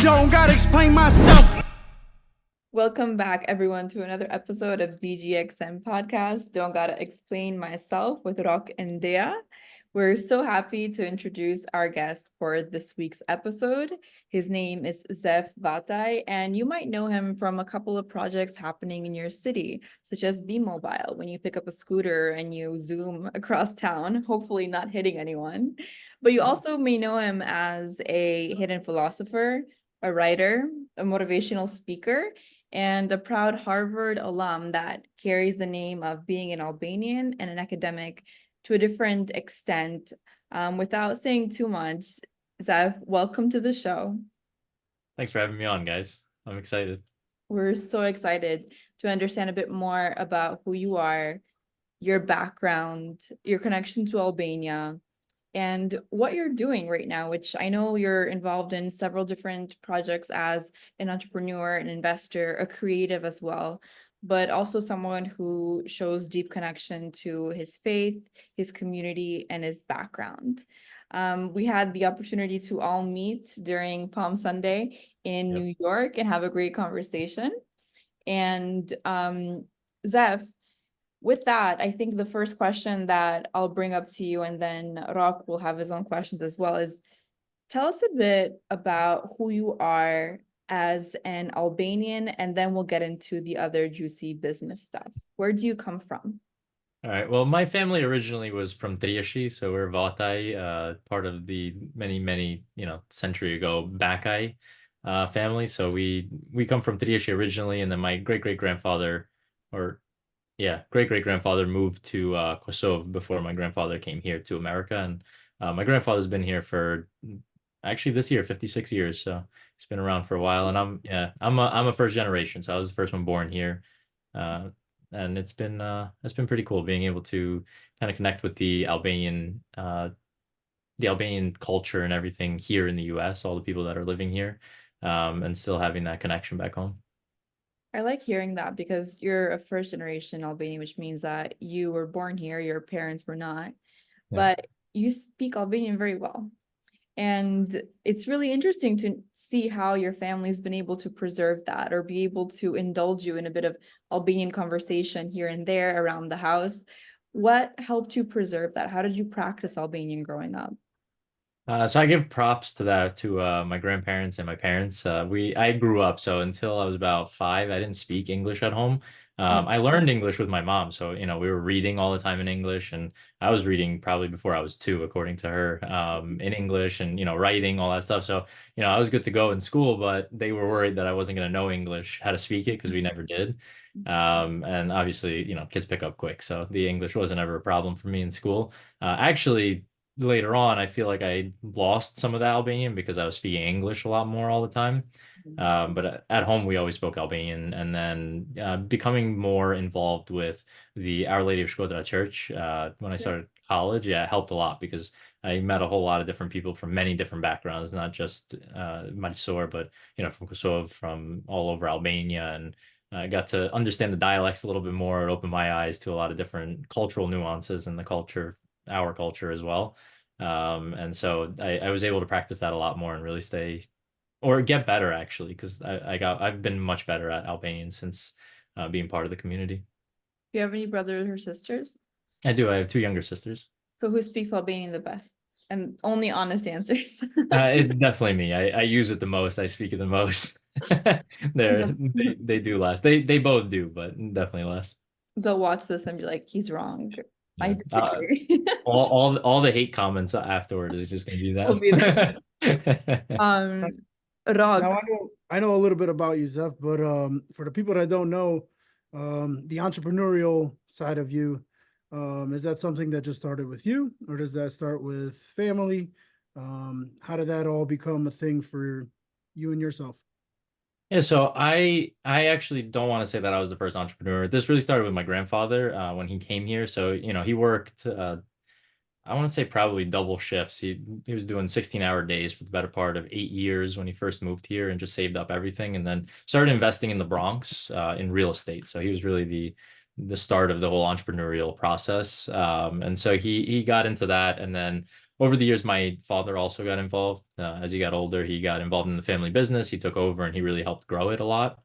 Don't gotta explain myself. Welcome back, everyone, to another episode of DGXM podcast. Don't gotta explain myself with Rock and Dea. We're so happy to introduce our guest for this week's episode. His name is Zef Vataj, and you might know him from a couple of projects happening in your city, such as Be Mobile, when you pick up a scooter and you zoom across town, hopefully not hitting anyone. But you also may know him as a hidden philosopher, a writer, a motivational speaker, and a proud Harvard alum that carries the name of being an Albanian and an academic to a different extent. Without saying too much, Zef, welcome to the show. Thanks for having me on, guys. I'm excited. We're so excited to understand a bit more about who you are, your background, your connection to Albania, and what you're doing right now, which I know you're involved in several different projects as an entrepreneur, an investor, a creative as well, but also someone who shows deep connection to his faith, his community, and his background. We had the opportunity to all meet during Palm Sunday in New York and have a great conversation. And Zef, with that, I think the first question that I'll bring up to you, and then Rock will have his own questions as well, is tell us a bit about who you are as an Albanian, and then we'll get into the other juicy business stuff. Where do you come from? All right. Well, my family originally was from Trieste, so we're Vataj, part of the many, century ago Bakai family. So we come from Trieste originally, and then my great-great-grandfather, great-great-grandfather moved to Kosovo before my grandfather came here to America. And my grandfather's been here for actually this year, 56 years. So he's been around for a while. And I'm a first generation. So I was the first one born here. And it's been pretty cool being able to kind of connect with the Albanian culture and everything here in the US, all the people that are living here, and still having that connection back home. I like hearing that because you're a first generation Albanian, which means that you were born here, your parents were not, but you speak Albanian very well. And it's really interesting to see how your family's been able to preserve that or be able to indulge you in a bit of Albanian conversation here and there around the house. What helped you preserve that? How did you practice Albanian growing up? So I give props to that to my grandparents and my parents. I grew up, so until I was about 5, I didn't speak English at home. I learned English with my mom, so we were reading all the time in English, and I was reading probably before I was 2, according to her, in English, and writing all that stuff. So I was good to go in school, but they were worried that I wasn't going to know English, how to speak it, because we never did. And obviously, kids pick up quick, so the English wasn't ever a problem for me in school. Actually, later on, I feel like I lost some of the Albanian because I was speaking English a lot more all the time. But at home, we always spoke Albanian. And then becoming more involved with the Our Lady of Shkodra Church when I started college, it helped a lot because I met a whole lot of different people from many different backgrounds, not just Mysore, but from Kosovo, from all over Albania, and I got to understand the dialects a little bit more. It opened my eyes to a lot of different cultural nuances in the culture, our culture as well. And so I was able to practice that a lot more and really stay or get better, actually, because I've been much better at Albanian since being part of the community. Do you have any brothers or sisters? I do. I have 2 younger sisters. So who speaks Albanian the best? And only honest answers. It's definitely me. I use it the most. I speak it the most. They do less. They both do, but definitely less. They'll watch this and be like, he's wrong. I disagree. all the hate comments afterward is just gonna be that. Will be there. Rog. Now I know a little bit about you, Zef, but for the people that don't know, the entrepreneurial side of you, is that something that just started with you, or does that start with family? How did that all become a thing for you and yourself? Yeah, so I actually don't want to say that I was the first entrepreneur. This really started with my grandfather when he came here. So, he worked I want to say probably double shifts. He was doing 16-hour days for the better part of 8 years when he first moved here and just saved up everything and then started investing in the Bronx in real estate. So he was really the start of the whole entrepreneurial process. And so he got into that. And then over the years, my father also got involved. As he got older, he got involved in the family business. He took over and he really helped grow it a lot.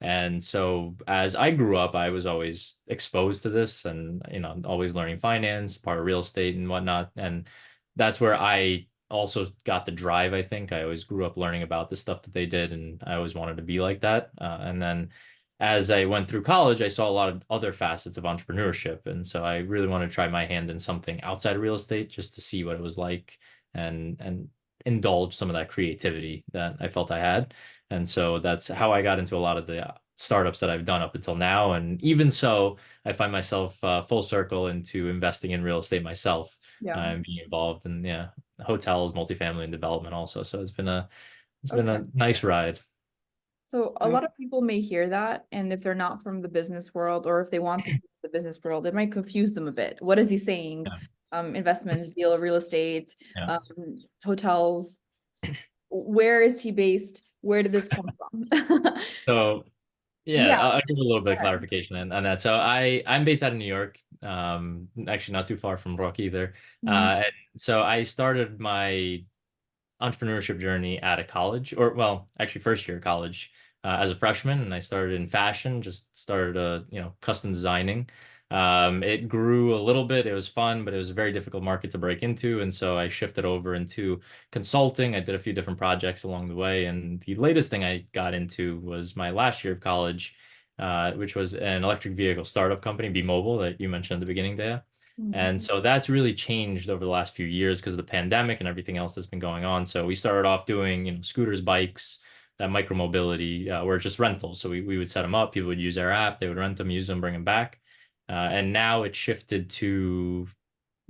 And so as I grew up, I was always exposed to this and, always learning finance, part of real estate and whatnot. And that's where I also got the drive, I think. I always grew up learning about the stuff that they did, and I always wanted to be like that. And then as I went through college, I saw a lot of other facets of entrepreneurship. And so I really wanted to try my hand in something outside of real estate just to see what it was like and indulge some of that creativity that I felt I had. And so that's how I got into a lot of the startups that I've done up until now. And even so, I find myself full circle into investing in real estate myself Yeah. and being involved in hotels, multifamily, and development also. So it's been a Okay. nice ride. So a Yeah. lot of people may hear that, and if they're not from the business world, or if they want to be in the business world, it might confuse them a bit. What is he saying? Investments, deal, real estate, Yeah. hotels. Where is he based? Where did this come from? So yeah, Yeah. I'll give a little bit of clarification on that. So I'm based out of New York, actually not too far from Brook either. Mhm. And so I started my entrepreneurship journey at a college, or well, actually first year of college, as a freshman, and I started in fashion, just started custom designing. It grew a little bit. It was fun, but it was a very difficult market to break into, and so I shifted over into consulting. I did a few different projects along the way, and the latest thing I got into was my last year of college, which was an electric vehicle startup company, Be Mobile, that you mentioned at the beginning there. Mhm. And so that's really changed over the last few years because of the pandemic and everything else that's been going on. So we started off doing, scooters, bikes, that micro mobility, where it's just rentals. So we would set them up, people would use our app, they would rent them, use them, bring them back. And now it's shifted to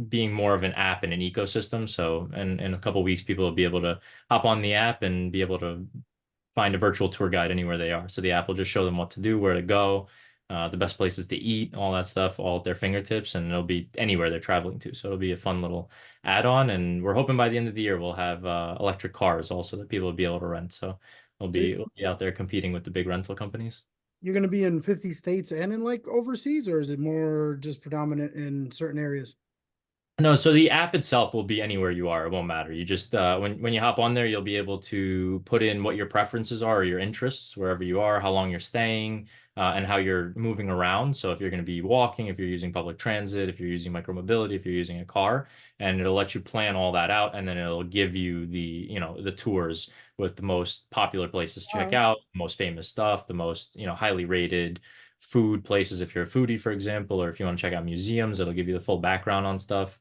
being more of an app and an ecosystem. So in a couple of weeks, people will be able to hop on the app and be able to find a virtual tour guide anywhere they are. So the app will just show them what to do, where to go, the best places to eat, all that stuff, all at their fingertips, and it'll be anywhere they're traveling to. So it'll be a fun little add-on. And we're hoping by the end of the year we'll have electric cars also that people will be able to rent. So we'll be out there competing with the big rental companies. You're going to be in 50 states and in like overseas, or is it more just predominant in certain areas? No, so the app itself will be anywhere you are. It won't matter. You just when you hop on there, you'll be able to put in what your preferences are or your interests wherever you are, how long you're staying, and how you're moving around. So if you're going to be walking, if you're using public transit, if you're using micromobility, if you're using a car, and it'll let you plan all that out, and then it'll give you the tours with the most popular places to check Wow. out, most famous stuff, the most highly rated food places if you're a foodie, for example, or if you want to check out museums, it'll give you the full background on stuff.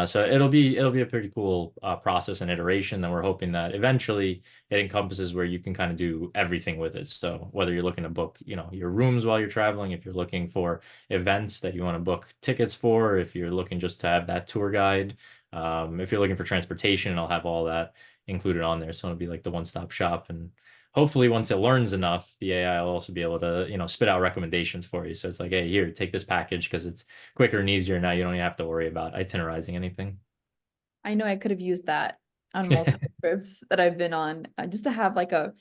So it'll be a pretty cool process and iteration. Then we're hoping that eventually it encompasses where you can kind of do everything with it. So whether you're looking to book, your rooms while you're traveling, if you're looking for events that you want to book tickets for, if you're looking just to have that tour guide, if you're looking for transportation, I'll have all that included on there. So it'll be like the one-stop shop. And hopefully once it learns enough, the AI will also be able to, spit out recommendations for you. So it's like, hey, here, take this package because it's quicker and easier now. You don't even have to worry about itinerizing anything. I know I could have used that on multiple trips that I've been on, just to have like a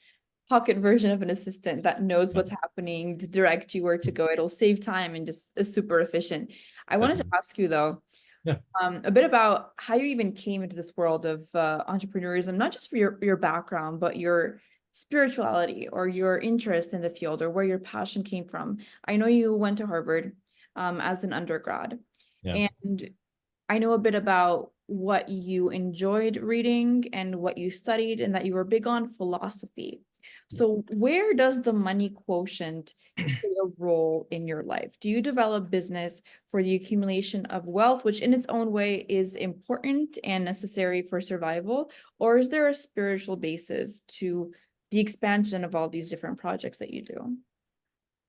pocket version of an assistant that knows what's happening to direct you where to go. It'll save time and just is super efficient. I wanted to ask you though, Yeah. a bit about how you even came into this world of entrepreneurism, not just for your background, but your spirituality or your interest in the field or where your passion came from. I know you went to Harvard as an undergrad, Yeah. and I know a bit about what you enjoyed reading and what you studied, and that you were big on philosophy. So where does the money quotient play a role in your life? Do you develop business for the accumulation of wealth, which in its own way is important and necessary for survival? Or is there a spiritual basis to the expansion of all these different projects that you do?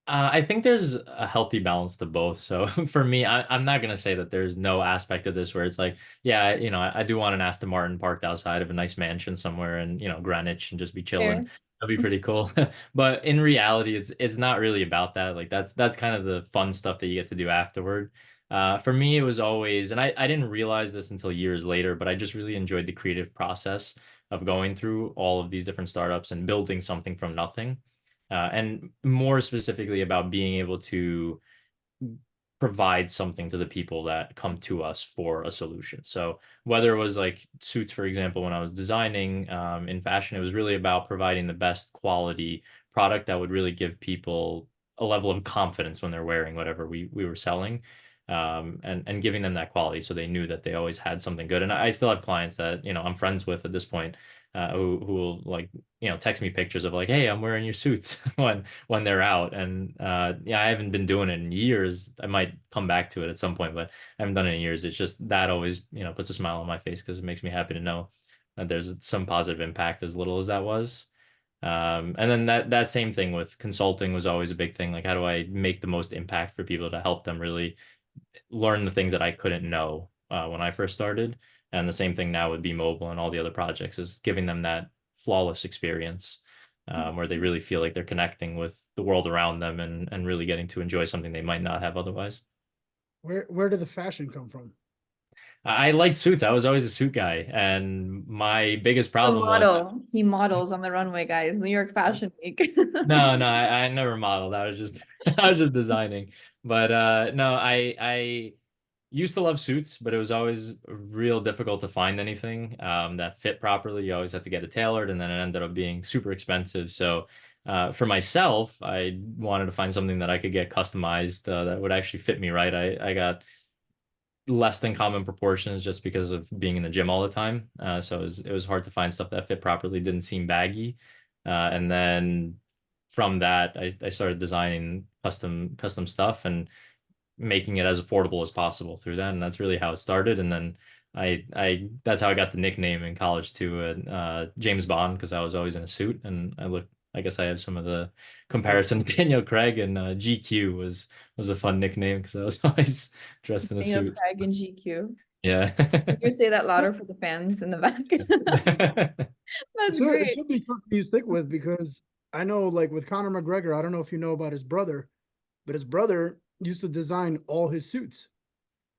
I think there's a healthy balance to both. So for me, I'm not gonna say that there's no aspect of this where it's like, yeah, I do want an Aston Martin parked outside of a nice mansion somewhere in, Greenwich and just be chilling. Fair. That'd be pretty cool. But in reality, it's not really about that. Like that's kind of the fun stuff that you get to do afterward. For me, it was always, and I didn't realize this until years later, but I just really enjoyed the creative process of going through all of these different startups and building something from nothing, and more specifically about being able to provide something to the people that come to us for a solution. So whether it was like suits, for example, when I was designing in fashion, it was really about providing the best quality product that would really give people a level of confidence when they're wearing whatever we were selling, and giving them that quality so they knew that they always had something good. And I still have clients that, you know, I'm friends with at this point, who will, like, you know, text me pictures of like, hey, I'm wearing your suits when they're out. And yeah, I haven't been doing it in years. I might come back to it at some point, but I haven't done it in years. It's just that always, you know, puts a smile on my face because it makes me happy to know that there's some positive impact, as little as that was. And then that same thing with consulting was always a big thing. Like, how do I make the most impact for people to help them really learn the things that I couldn't know when I first started? And the same thing now with Be Mobile and all the other projects, is giving them that flawless experience, where they really feel like they're connecting with the world around them, and really getting to enjoy something they might not have otherwise. Where did the fashion come from? I liked suits. I was always a suit guy, and my biggest The problem was model. He models on the runway, guys. New York Fashion Week. no, I never modeled. I was just I was just designing. But no, I used to love suits, but it was always real difficult to find anything that fit properly. You always had to get it tailored, and then it ended up being super expensive. So for myself, I wanted to find something that I could get customized, that would actually fit me right. I got less than common proportions just because of being in the gym all the time. So it was hard to find stuff that fit properly, didn't seem baggy. And then from that, I started designing custom stuff and making it as affordable as possible through that. And that's really how it started. And then I that's how I got the nickname in college too, James Bond, because I was always in a suit, and I guess I have some of the comparison to Daniel Craig, and GQ was a fun nickname because I was always dressed in a Daniel suit. Craig and GQ. Yeah. Can you say that louder for the fans in the back? That's It great. should be something you stick with, because I know, like with Conor McGregor, I don't know if you know about his brother, but his brother used to design all his suits.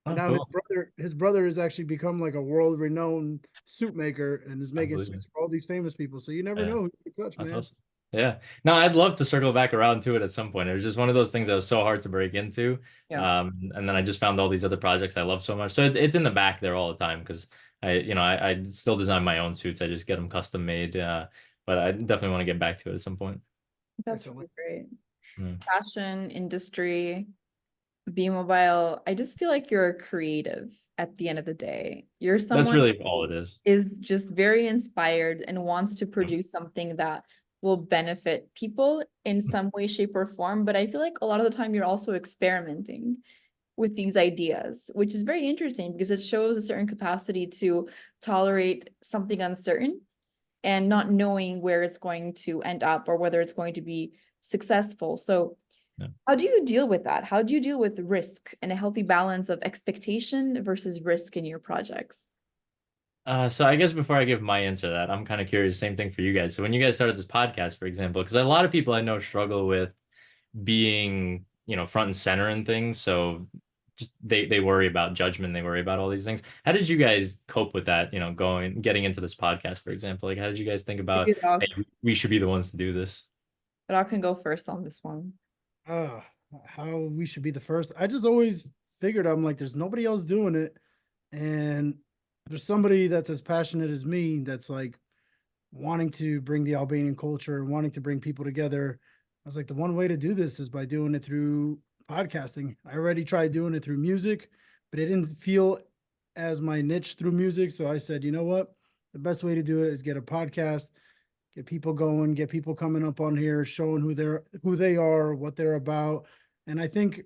And Oh, now cool. his brother has actually become like a world-renowned suit maker and is making Unbelievable. suits for all these famous people. So you never Yeah. know who you can touch, That's man. awesome. Yeah. No, I'd love to circle back around to it at some point. It was just one of those things that was so hard to break into. Yeah. And then I just found all these other projects I love so much. So it's in the back there all the time, because I still design my own suits. I just get them custom made. But I definitely want to get back to it at some point. That's Excellent. really great. Mm. Fashion industry, Be Mobile. I just feel like you're a creative at the end of the day. You're That's someone really all it is. is just very inspired and wants to produce something that will benefit people in some way, shape, or form. But I feel like a lot of the time you're also experimenting with these ideas, which is very interesting because it shows a certain capacity to tolerate something uncertain and not knowing where it's going to end up or whether it's going to be successful. So Yeah. how do you deal with that? How do you deal with risk and a healthy balance of expectation versus risk in your projects? So I guess before I give my answer to that, I'm kind of curious, same thing for you guys. So when you guys started this podcast, for example, because a lot of people I know struggle with being, front and center in things. So just they worry about judgment, they worry about all these things. How did you guys cope with that, getting into this podcast, for example? Like, how did you guys think about, Maybe Rock, hey, we should be the ones to do this? Rock can go first on this one. How we should be the first. I just always figured, I'm like, there's nobody else doing it. And there's somebody that's as passionate as me that's like wanting to bring the Albanian culture and wanting to bring people together. I was like, the one way to do this is by doing it through podcasting. I already tried doing it through music, but it didn't feel as my niche through music. So I said, you know what? The best way to do it is get a podcast, get people going, get people coming up on here, showing who they are, what they're about. And I think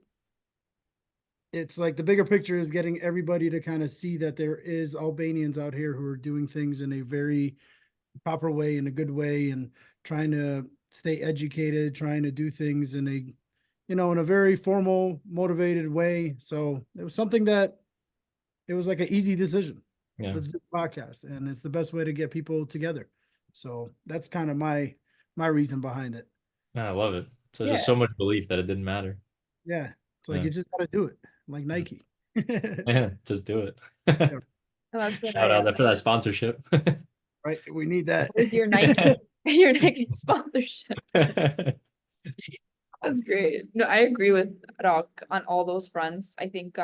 it's like the bigger picture is getting everybody to kind of see that there is Albanians out here who are doing things in a very proper way, in a good way, and trying to stay educated, trying to do things in a, in a very formal, motivated way. So it was something that it was like an easy decision. Yeah. Let's do a podcast, and it's the best way to get people together. So that's kind of my reason behind it. I love it. So Yeah. just so much belief that it didn't matter. Yeah. It's like, Yeah. you just got to do it, like Nike. Yeah, just do it. Oh, that's so Shout nice. out for that sponsorship. Right. We need that. Where's your Nike, your Nike sponsorship? That's great. No, I agree with Rock on all those fronts. I think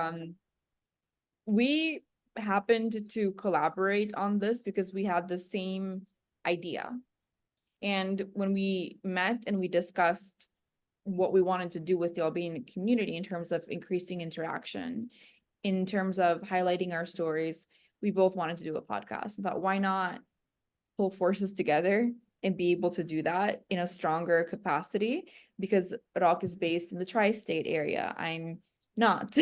we happened to collaborate on this because we had the same idea. And when we met and we discussed what we wanted to do with the Albanian community in terms of increasing interaction, in terms of highlighting our stories, we both wanted to do a podcast. I thought, why not pull forces together and be able to do that in a stronger capacity? Because Rock is based in the tri-state area. I'm not.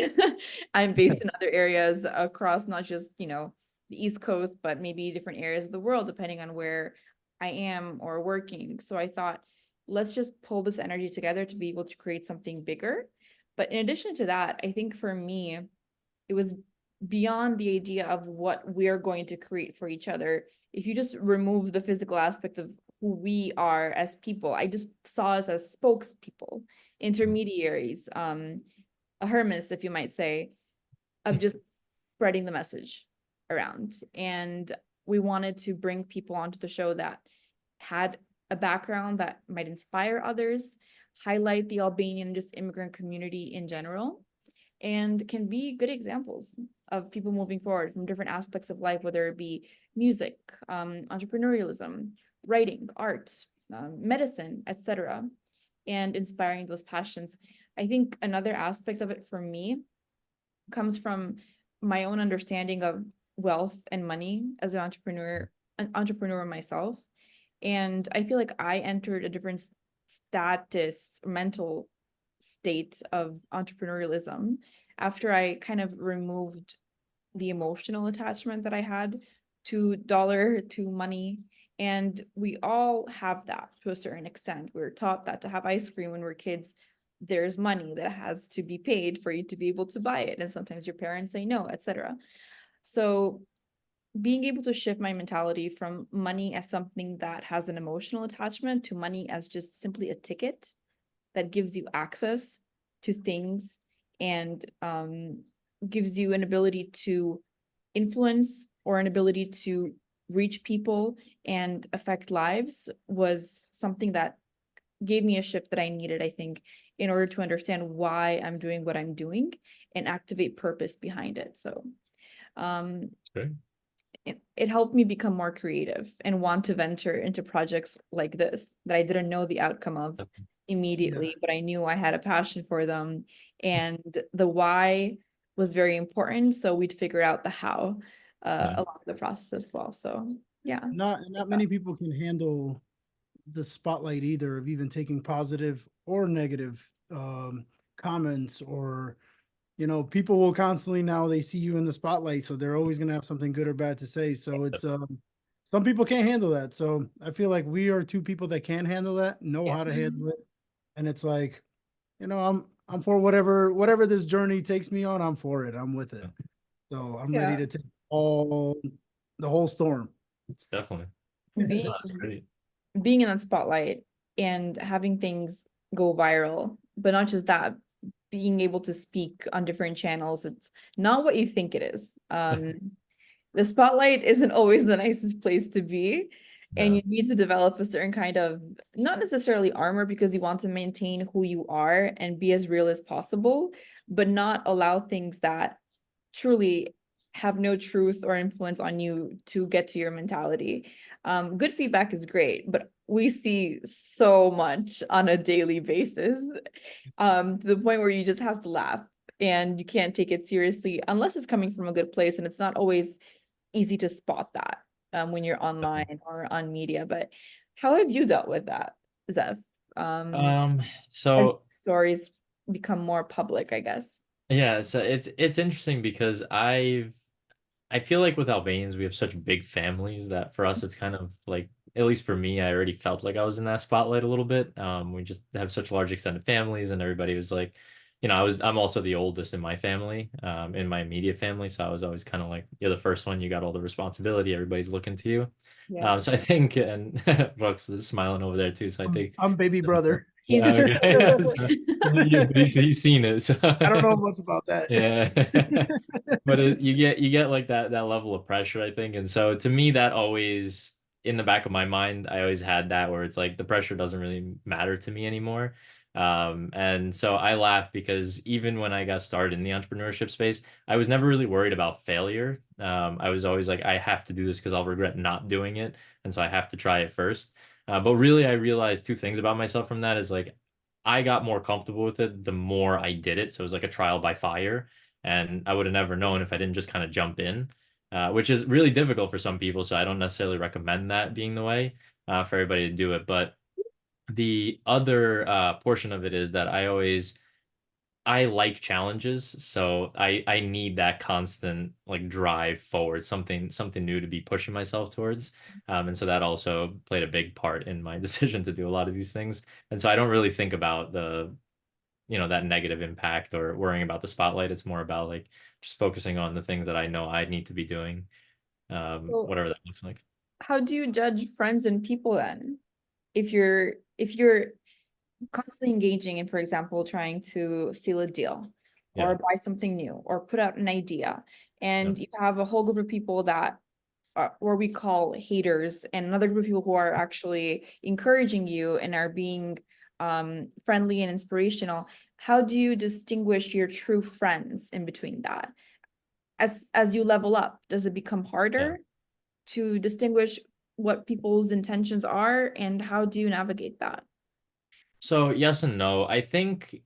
I'm based in other areas across not just, the East Coast, but maybe different areas of the world, depending on where I am or working. So I thought, let's just pull this energy together to be able to create something bigger. But in addition to that, I think for me, it was beyond the idea of what we're going to create for each other. If you just remove the physical aspect of who we are as people, I just saw us as spokespeople, intermediaries, a hermes, if you might say, of just spreading the message around. And we wanted to bring people onto the show that had a background that might inspire others, highlight the Albanian just immigrant community in general, and can be good examples of people moving forward from different aspects of life, whether it be music, entrepreneurialism, writing, art, medicine, etc., and inspiring those passions. I think another aspect of it for me comes from my own understanding of wealth and money as an entrepreneur myself. And I feel like I entered a different mental state of entrepreneurialism after I kind of removed the emotional attachment that I had to dollar, to money. And we all have that to a certain extent. We're taught that to have ice cream when we're kids, there's money that has to be paid for you to be able to buy it. And sometimes your parents say no, etc. So being able to shift my mentality from money as something that has an emotional attachment to money as just simply a ticket that gives you access to things and gives you an ability to influence or an ability to reach people and affect lives was something that gave me a shift that I needed, I think, in order to understand why I'm doing what I'm doing and activate purpose behind it. So it helped me become more creative and want to venture into projects like this that I didn't know the outcome of immediately, but I knew I had a passion for them, and the why was very important. So we'd figure out the how along the process as well. So yeah. Not many people can handle the spotlight either, of even taking positive or negative comments, or people will constantly, now they see you in the spotlight, so they're always going to have something good or bad to say. So it's some people can't handle that. So I feel like we are two people that can handle that, know how to handle it. And it's like, I'm for whatever this journey takes me on, I'm for it. I'm with it. So I'm ready to take the whole storm. Definitely. That's great. Being in that spotlight and having things go viral, but not just that, being able to speak on different channels, it's not what you think it is. The spotlight isn't always the nicest place to be. And you need to develop a certain kind of, not necessarily armor, because you want to maintain who you are and be as real as possible, but not allow things that truly have no truth or influence on you to get to your mentality. Good feedback is great, but we see so much on a daily basis, to the point where you just have to laugh and you can't take it seriously unless it's coming from a good place. And it's not always easy to spot that when you're online or on media. But how have you dealt with that, Zef? So stories become more public, I guess. Yeah, so it's interesting because I feel like with Albanians we have such big families that for us it's kind of like, at least for me, I already felt like I was in that spotlight a little bit. We just have such large extended families, and everybody was like, I'm also the oldest in my family, in my immediate family, so I was always kind of like, you're the first one, you got all the responsibility, everybody's looking to you. Yes. So I think, and Brooks is smiling over there too, so I think I'm baby brother. He's okay. He's seen it, so I don't know much about that. yeah. But you get like that level of pressure, I think. And so to me, that always, in the back of my mind, I always had that where it's like the pressure doesn't really matter to me anymore. And so I laugh because even when I got started in the entrepreneurship space, I was never really worried about failure. I was always like, I have to do this because I'll regret not doing it. And so I have to try it first. But really, I realized two things about myself from that is like, I got more comfortable with it the more I did it. So it was like a trial by fire. And I would have never known if I didn't just kind of jump in, which is really difficult for some people. So I don't necessarily recommend that being the way for everybody to do it. But the other portion of it is that I like challenges, so I need that constant like drive forward, something new to be pushing myself towards. And so that also played a big part in my decision to do a lot of these things. And so I don't really think about that negative impact or worrying about the spotlight. It's more about like just focusing on the things that I know I need to be doing, So whatever that looks like. how do you judge friends and people then? If you're constantly engaging in, for example, trying to seal a deal or Yeah. buy something new or put out an idea, Yeah. and you have a whole group of people that are, or we call haters, and another group of people who are actually encouraging you and are being friendly and inspirational, how do you distinguish your true friends in between that? As you level up, does it become Yeah. harder to distinguish what people's intentions are, and how do you navigate that? So yes and no. I think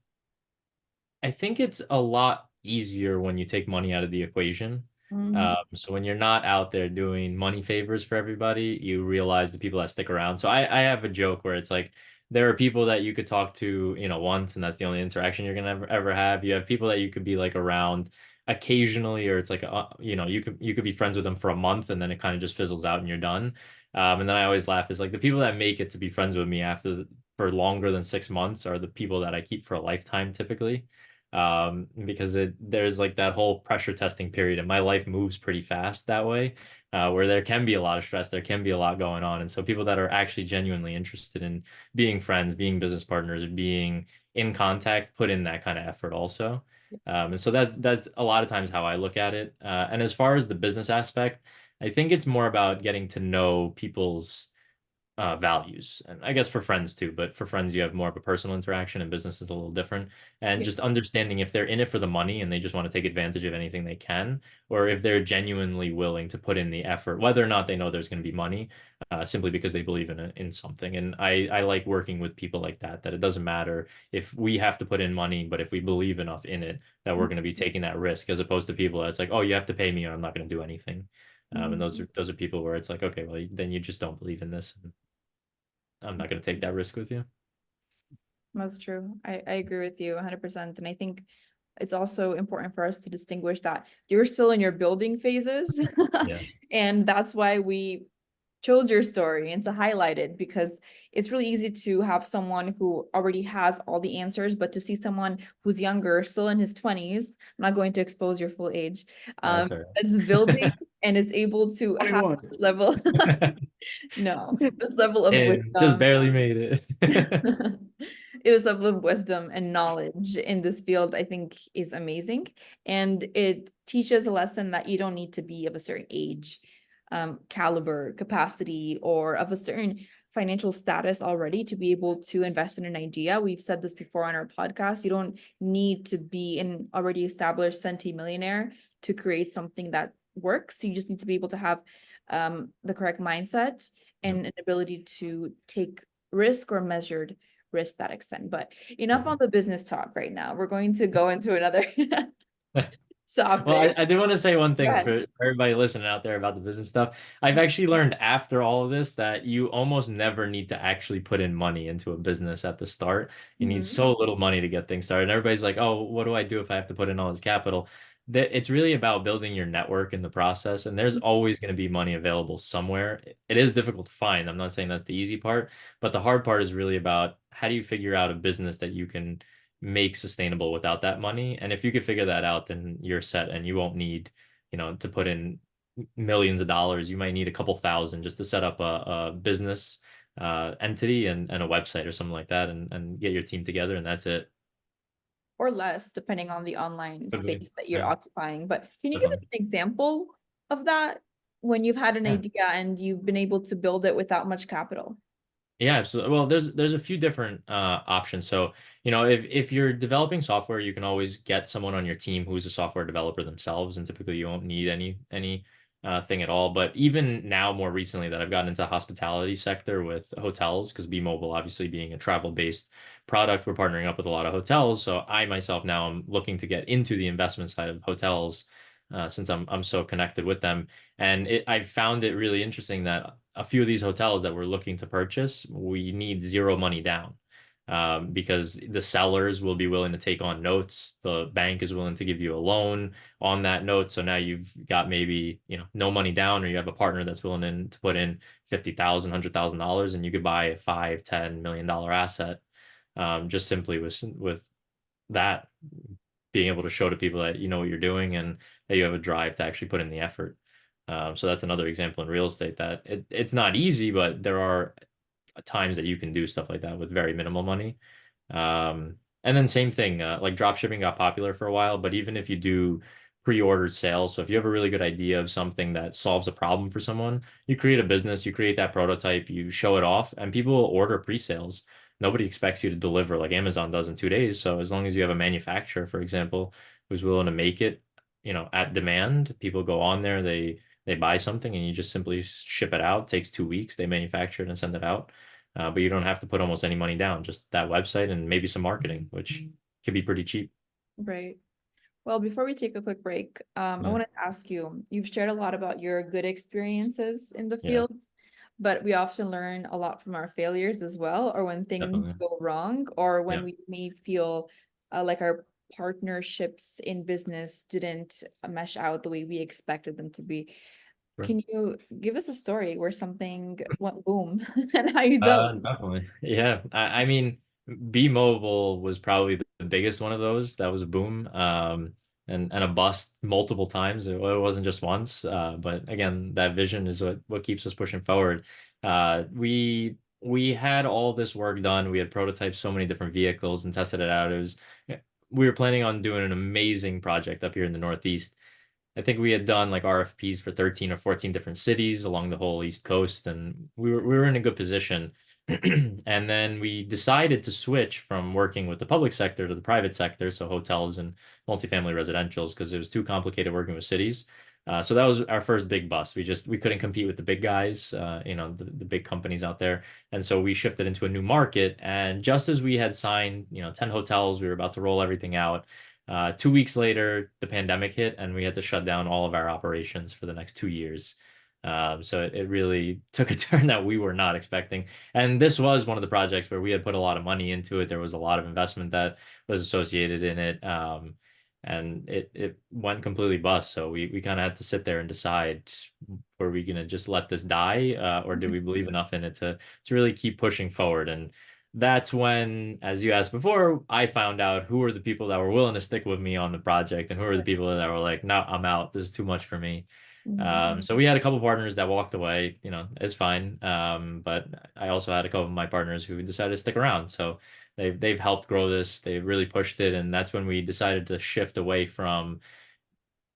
it's a lot easier when you take money out of the equation. Mhm. So when you're not out there doing money favors for everybody, you realize the people that stick around. So I have a joke where it's like there are people that you could talk to, once, and that's the only interaction you're gonna ever have. You have people that you could be like around occasionally, or it's like you could be friends with them for a month and then it kind of just fizzles out and you're done. And then I always laugh is like the people that make it to be friends with me for longer than 6 months are the people that I keep for a lifetime typically, because there's like that whole pressure testing period and my life moves pretty fast that way, where there can be a lot of stress, there can be a lot going on. And so people that are actually genuinely interested in being friends, being business partners, being in contact, put in that kind of effort also. And so that's a lot of times how I look at it. And as far as the business aspect, I think it's more about getting to know people's values, and I guess for friends too, but for friends you have more of a personal interaction, and business is a little different. And Yeah. just understanding if they're in it for the money and they just want to take advantage of anything they can, or if they're genuinely willing to put in the effort, whether or not they know there's going to be money, simply because they believe in something. And I like working with people like that, that it doesn't matter if we have to put in money, but if we believe enough in it that we're going to be taking that risk, as opposed to people that's like, oh, you have to pay me or I'm not going to do anything. And those Mhm. are people where it's like, okay, well, then you just don't believe in this. I'm not going to take that risk with you. That's true. I agree with you 100%. And I think it's also important for us to distinguish that you're still in your building phases. Yeah. And that's why we chose your story and to highlight it, because it's really easy to have someone who already has all the answers, but to see someone who's younger, still in his 20s, I'm not going to expose your full age, That's all that's building and is able to have 21. this level, no, this level of And just wisdom. barely made it. This level of wisdom and knowledge in this field, I think, is amazing. And it teaches a lesson that you don't need to be of a certain age, caliber, capacity, or of a certain financial status already to be able to invest in an idea. We've said this before on our podcast. You don't need to be an already established centimillionaire to create something that works. You just need to be able to have the correct mindset Yep. and an ability to take risk or measured risk that extent. But enough on the business talk right now. We're going to go into another Well, topic. I do want to say one Go thing ahead. for everybody listening out there about the business stuff. I've actually learned after all of this that you almost never need to actually put in money into a business at the start. You need Mhm. so little money to get things started. And everybody's like, oh, what do I do if I have to put in all this capital? That it's really about building your network in the process, and there's always going to be money available somewhere. It is difficult to find. I'm not saying that's the easy part, but the hard part is really about how do you figure out a business that you can make sustainable without that money. And if you could figure that out, then you're set and you won't need, to put in millions of dollars. You might need a couple thousand just to set up a business entity and a website or something like that, and get your team together, and that's it. Or less, depending on the online Could be. space that you're Yeah, occupying. But can you give us definitely. an example of that when you've had an Yeah. idea and you've been able to build it without much capital? Yeah, absolutely. Well, there's a few different options. So, if you're developing software, you can always get someone on your team who's a software developer themselves, and typically you won't need any thing at all. But even now, more recently, that I've gotten into the hospitality sector with hotels, because B Mobile obviously being a travel-based product, we're partnering up with a lot of hotels. So I myself now am looking to get into the investment side of hotels, since I'm so connected with them. And I found it really interesting that a few of these hotels that we're looking to purchase, we need zero money down, because the sellers will be willing to take on notes. The bank is willing to give you a loan on that note. So now you've got maybe, no money down, or you have a partner that's willing to put in $50,000, $100,000, and you could buy a $5-10 million asset, just simply with that, being able to show to people that you know what you're doing and that you have a drive to actually put in the effort. So that's another example in real estate that it's not easy, but there are times that you can do stuff like that with very minimal money. And then same thing, like drop shipping got popular for a while, but even if you do pre-ordered sales, so if you have a really good idea of something that solves a problem for someone, you create a business, you create that prototype, you show it off, and people will order pre-sales. Nobody expects you to deliver like Amazon does in 2 days. So as long as you have a manufacturer, for example, who's willing to make it, at demand, people go on there, they buy something, and you just simply ship it out. It takes 2 weeks. They manufacture it and send it out. But you don't have to put almost any money down, just that website and maybe some marketing, which could be pretty cheap. Right. Well, before we take a quick break, I Yeah. want to ask you, you've shared a lot about your good experiences in the Yeah, field, but we often learn a lot from our failures as well, or when things definitely. go wrong, or when Yeah. we may feel like our partnerships in business didn't mesh out the way we expected them to be. Sure. Can you give us a story where something went boom and how you dealt with it? Definitely. Yeah. I mean, B Mobile was probably the biggest one of those. That was a boom. And a bust multiple times. It wasn't just once. But again, that vision is what keeps us pushing forward. We had all this work done. We had prototyped so many different vehicles and tested it out. We were planning on doing an amazing project up here in the Northeast. I think we had done like RFPs for 13 or 14 different cities along the whole East Coast, and we were in a good position. And then we decided to switch from working with the public sector to the private sector, so hotels and multifamily residentials, because it was too complicated working with cities. So that was our first big bust. We couldn't compete with the big guys, the big companies out there. And so we shifted into a new market. And just as we had signed, 10 hotels, we were about to roll everything out. 2 weeks later, the pandemic hit, and we had to shut down all of our operations for the next 2 years. So it really took a turn that we were not expecting. And this was one of the projects where we had put a lot of money into it. There was a lot of investment that was associated in it. And it went completely bust. So we kind of had to sit there and decide, were we going to just let this die, or did we believe enough in it to really keep pushing forward? And that's when, as you asked before, I found out who were the people that were willing to stick with me on the project, and who were the people that were like, no, I'm out. This is too much for me. So we had a couple partners that walked away, it's fine. But I also had a couple of my partners who decided to stick around. So they've helped grow this. They've really pushed it. And that's when we decided to shift away from,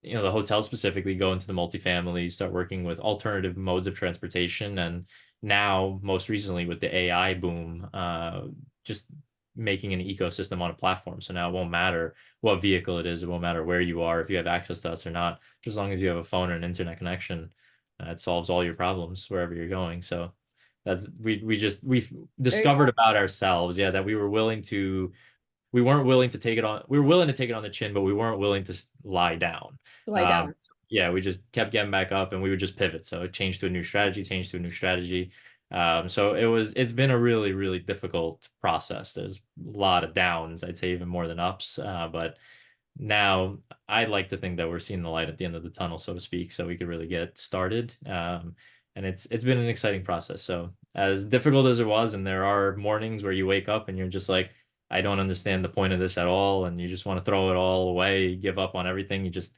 the hotel specifically, go into the multifamily, start working with alternative modes of transportation. And now, most recently, with the AI boom, just making an ecosystem on a platform. So now it won't matter what vehicle it is. It won't matter where you are, if you have access to us or not. Just as long as you have a phone and an internet connection, it solves all your problems wherever you're going. So we've discovered about ourselves, yeah, that we weren't willing to take it on. We were willing to take it on the chin, but we weren't willing to lie down. Lie down. Yeah, we just kept getting back up, and we would just pivot. So it changed to a new strategy. So it's been a really, really difficult process. There's a lot of downs, I'd say even more than ups. But now I like to think that we're seeing the light at the end of the tunnel, so to speak, so we could really get started. And it's been an exciting process. So as difficult as it was, and there are mornings where you wake up and you're just like, I don't understand the point of this at all, and you just want to throw it all away, give up on everything. You just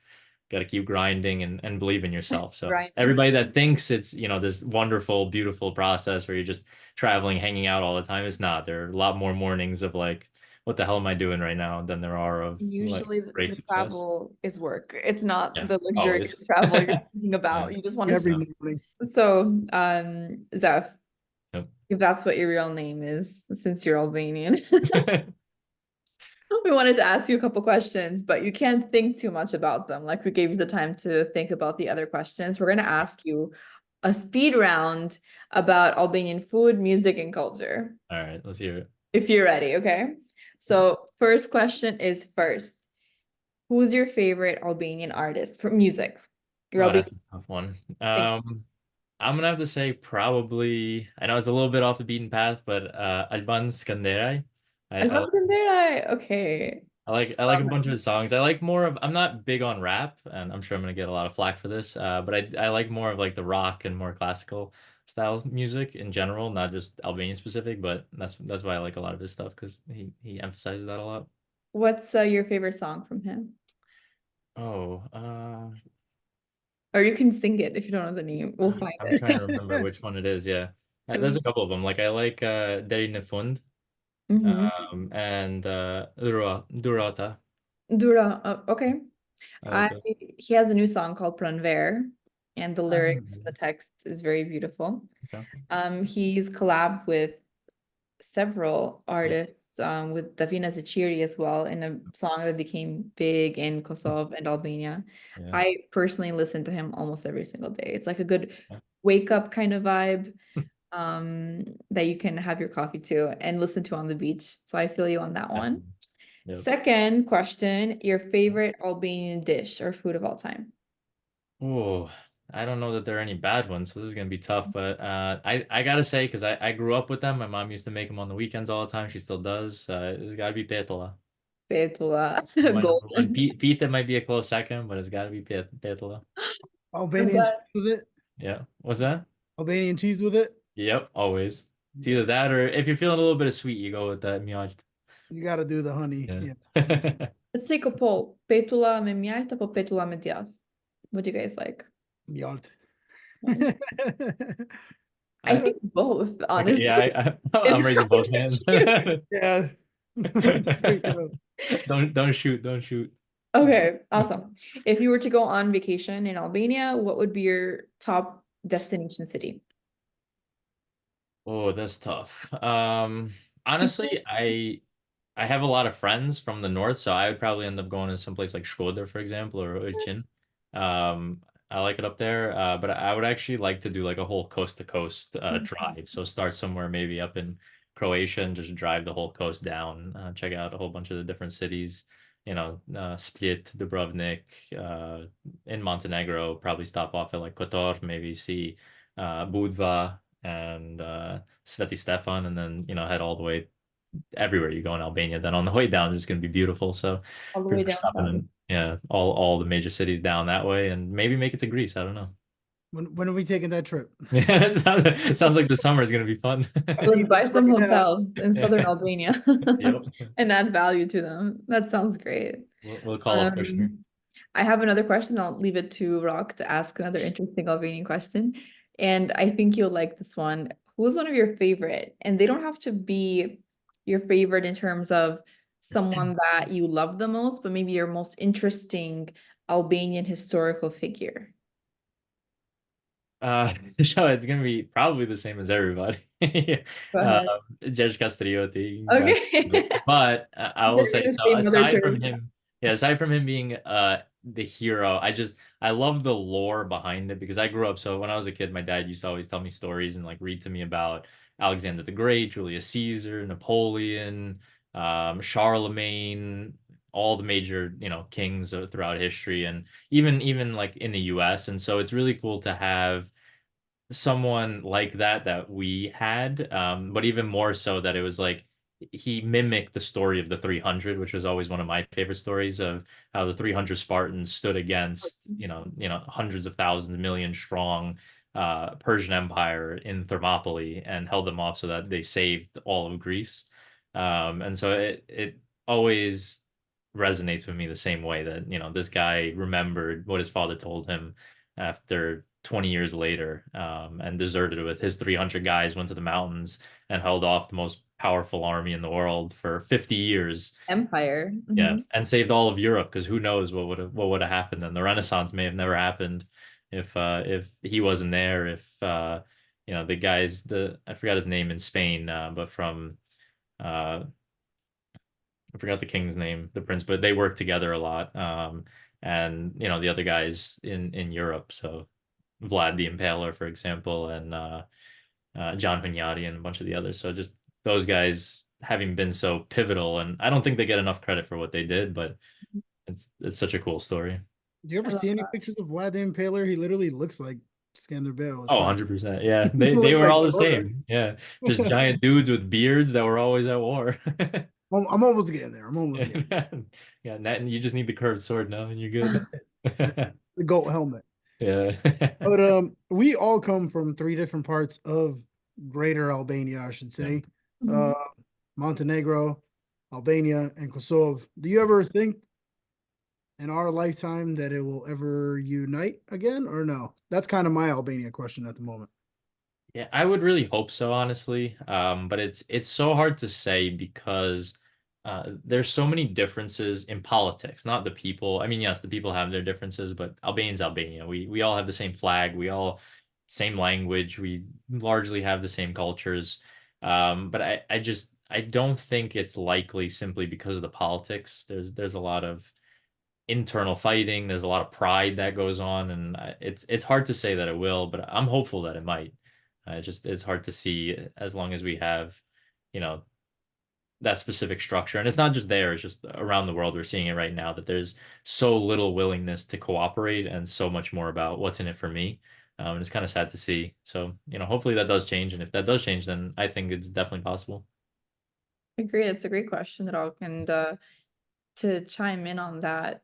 got to keep grinding and believe in yourself. So Grinding. everybody that thinks it's, this wonderful, beautiful process where you're just traveling, hanging out all the time, it's not. There are a lot more mornings of like, what the hell am I doing right now, than there are of Usually like great the success. travel is work. It's not Yeah, the luxurious always. travel you're thinking about. Yeah. You just want to Every sleep. morning. So, Zef, Yep. if that's what your real name is, since you're Albanian. We wanted to ask you a couple questions, but you can't think too much about them. Like we gave you the time to think about the other questions. We're going to ask you a speed round about Albanian food, music, and culture. All right, let's hear it. If you're ready, okay? So first question is first. Who's your favorite Albanian artist for music? Your Oh, Albanian that's a tough one. singer. I'm gonna have to say probably, I know it's a little bit off the beaten path, but Albans Kanderai. I Okay. I like a bunch of his songs. I like more of, I'm not big on rap, and I'm sure I'm gonna get a lot of flack for this. But I like more of like the rock and more classical style music in general, not just Albanian specific, but that's why I like a lot of his stuff because he emphasizes that a lot. What's your favorite song from him? Oh, Or you can sing it if you don't know the name. We'll find I'm trying to remember it. which one it is. Yeah. There's a couple of them. Like I like Deri në Fund, Mhm. and Durata. Dura, okay. I like that. He has a new song called Pranver, and the lyrics, the Um, text is very beautiful. okay. He's collabed with several Yeah. artists, with Davina Zachiri as well, in a song that became big in Kosovo and Albania. Yeah. I personally listen to him almost every single day. It's like a good Yeah. wake up kind of vibe, that you can have your coffee to and listen to on the beach. So I feel you on that one. Definitely. Yep. Second question, your favorite Albanian dish or food of all time? Oh, I don't know that there are any bad ones, so this is gonna be tough. But I gotta say, because I grew up with them. My mom used to make them on the weekends all the time. She still does. It's gotta be petola. Petula, My number one. golden. Pita might be a close second, but it's gotta be petola. Albanian cheese with it. Yeah. What's that? Albanian cheese with it. Yep, always. It's either that or if you're feeling a little bit of sweet, you go with that mjalt. You got to do the honey. Yeah. Yeah. Let's take a poll. Petula me mjalt apo petula me djath? What do you guys like? Yalt. I think both, Okay, honestly. yeah, It's I'm raising both hands. Yeah. Don't shoot, don't shoot. Okay, awesome. If you were to go on vacation in Albania, what would be your top destination city? Oh, that's tough. Honestly, I have a lot of friends from the north, so I would probably end up going to someplace like Shkodër, for example, or Ulqin. I like it up there, but I would actually like to do like a whole coast to coast drive. So start somewhere maybe up in Croatia and just drive the whole coast down, check out a whole bunch of the different cities, Split, Dubrovnik, in Montenegro, probably stop off at like Kotor, maybe see Budva and Sveti Stefan, and then head all the way everywhere you go in Albania. Then on the way down, it's going to be beautiful. So All the way pretty much down stopping south. in all the major cities down that way, and maybe make it to Greece. I don't know. When are we taking that trip? Yeah, it sounds like the summer is going to be fun. Let's buy some Right now. hotels in southern Yeah. Albania Yep. and add value to them. That sounds great. We'll call up Kushner. I have another question. I'll leave it to Rock to ask another interesting Albanian question. And I think you'll like this one. Who's one of your favorite? And they don't have to be your favorite in terms of someone that you love the most, but maybe your most interesting Albanian historical figure. So it's gonna be probably the same as everybody. Go ahead. Judge Castrioti. Okay. But I will They're say, gonna so say Mother aside from Teresa. him, yeah, aside from him being the hero, I love the lore behind it because I grew up. So when I was a kid, my dad used to always tell me stories and like read to me about Alexander the Great, Julius Caesar, Napoleon, Charlemagne, all the major, kings throughout history, and even like in the US. And so it's really cool to have someone like that we had, but even more so that it was like he mimicked the story of the 300, which was always one of my favorite stories of how the 300 Spartans stood against hundreds of thousands, million strong Persian Empire in Thermopylae and held them off so that they saved all of Greece. And so it always resonates with me the same way that this guy remembered what his father told him after 20 years later, and deserted with his 300 guys, went to the mountains and held off the most powerful army in the world for 50 years. Empire. Yeah, and saved all of Europe because who knows what would have happened, and the Renaissance may have never happened if he wasn't there, if you know, the guys, I forgot his name in Spain, but from I forgot the king's name, the prince, but they work together a lot. And you know, the other guys in Europe, so Vlad the Impaler, for example, and John Hunyadi and a bunch of the others. So just those guys having been so pivotal, and I don't think they get enough credit for what they did, but it's such a cool story. Do you ever I love see any that. pictures of Vlad the Impaler? He literally looks like Skander Bale. It's Oh, like 100%. Yeah, he they looks were like all the Yoda. same. Yeah, just giant dudes with beards that were always at war. I'm almost getting there. I'm almost getting Yeah, yeah, and you just need the curved sword now, and you're good. there. That's the goat helmet. Yeah. But we all come from three different parts of Greater Albania, I should Yeah. say. Mhm. Montenegro, Albania, and Kosovo. Do you ever think in our lifetime that it will ever unite again, or no? That's kind of my Albania question at the moment. Yeah, I would really hope so, honestly. But it's so hard to say because there's so many differences in politics, not the people. I mean, yes, the people have their differences, but Albania's Albania. We all have the same flag, we all same language, we largely have the same cultures. But I don't think it's likely simply because of the politics. There's a lot of internal fighting, there's a lot of pride that goes on, and it's hard to say that it will, but I'm hopeful that it might. It's hard to see as long as we have, you know, that specific structure. And it's not just there, it's just around the world. We're seeing it right now that there's so little willingness to cooperate and so much more about what's in it for me. And it's kind of sad to see. So, you know, hopefully that does change. And if that does change, then I think it's definitely possible. I agree. It's a great question at all. And to chime in on that,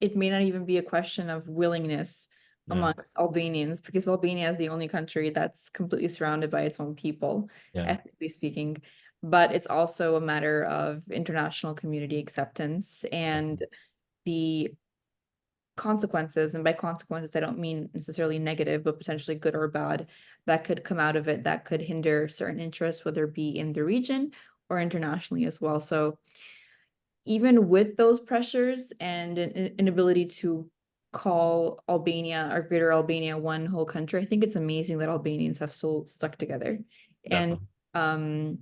it may not even be a question of willingness Yeah. amongst Albanians, because Albania is the only country that's completely surrounded by its own people, Yeah. ethnically speaking. But it's also a matter of international community acceptance and the consequences. And by consequences, I don't mean necessarily negative, but potentially good or bad, that could come out of it, that could hinder certain interests, whether it be in the region or internationally as well. So even with those pressures and an inability to call Albania or Greater Albania one whole country, I think it's amazing that Albanians have still stuck together and Definitely.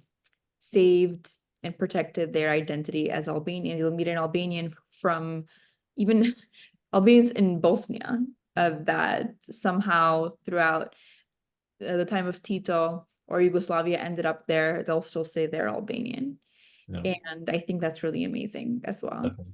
saved and protected their identity as Albanians. You'll meet an Albanian from even Albanians in Bosnia that somehow throughout the time of Tito or Yugoslavia ended up there. They'll still say they're Albanian. Yeah. And I think that's really amazing as well. Definitely.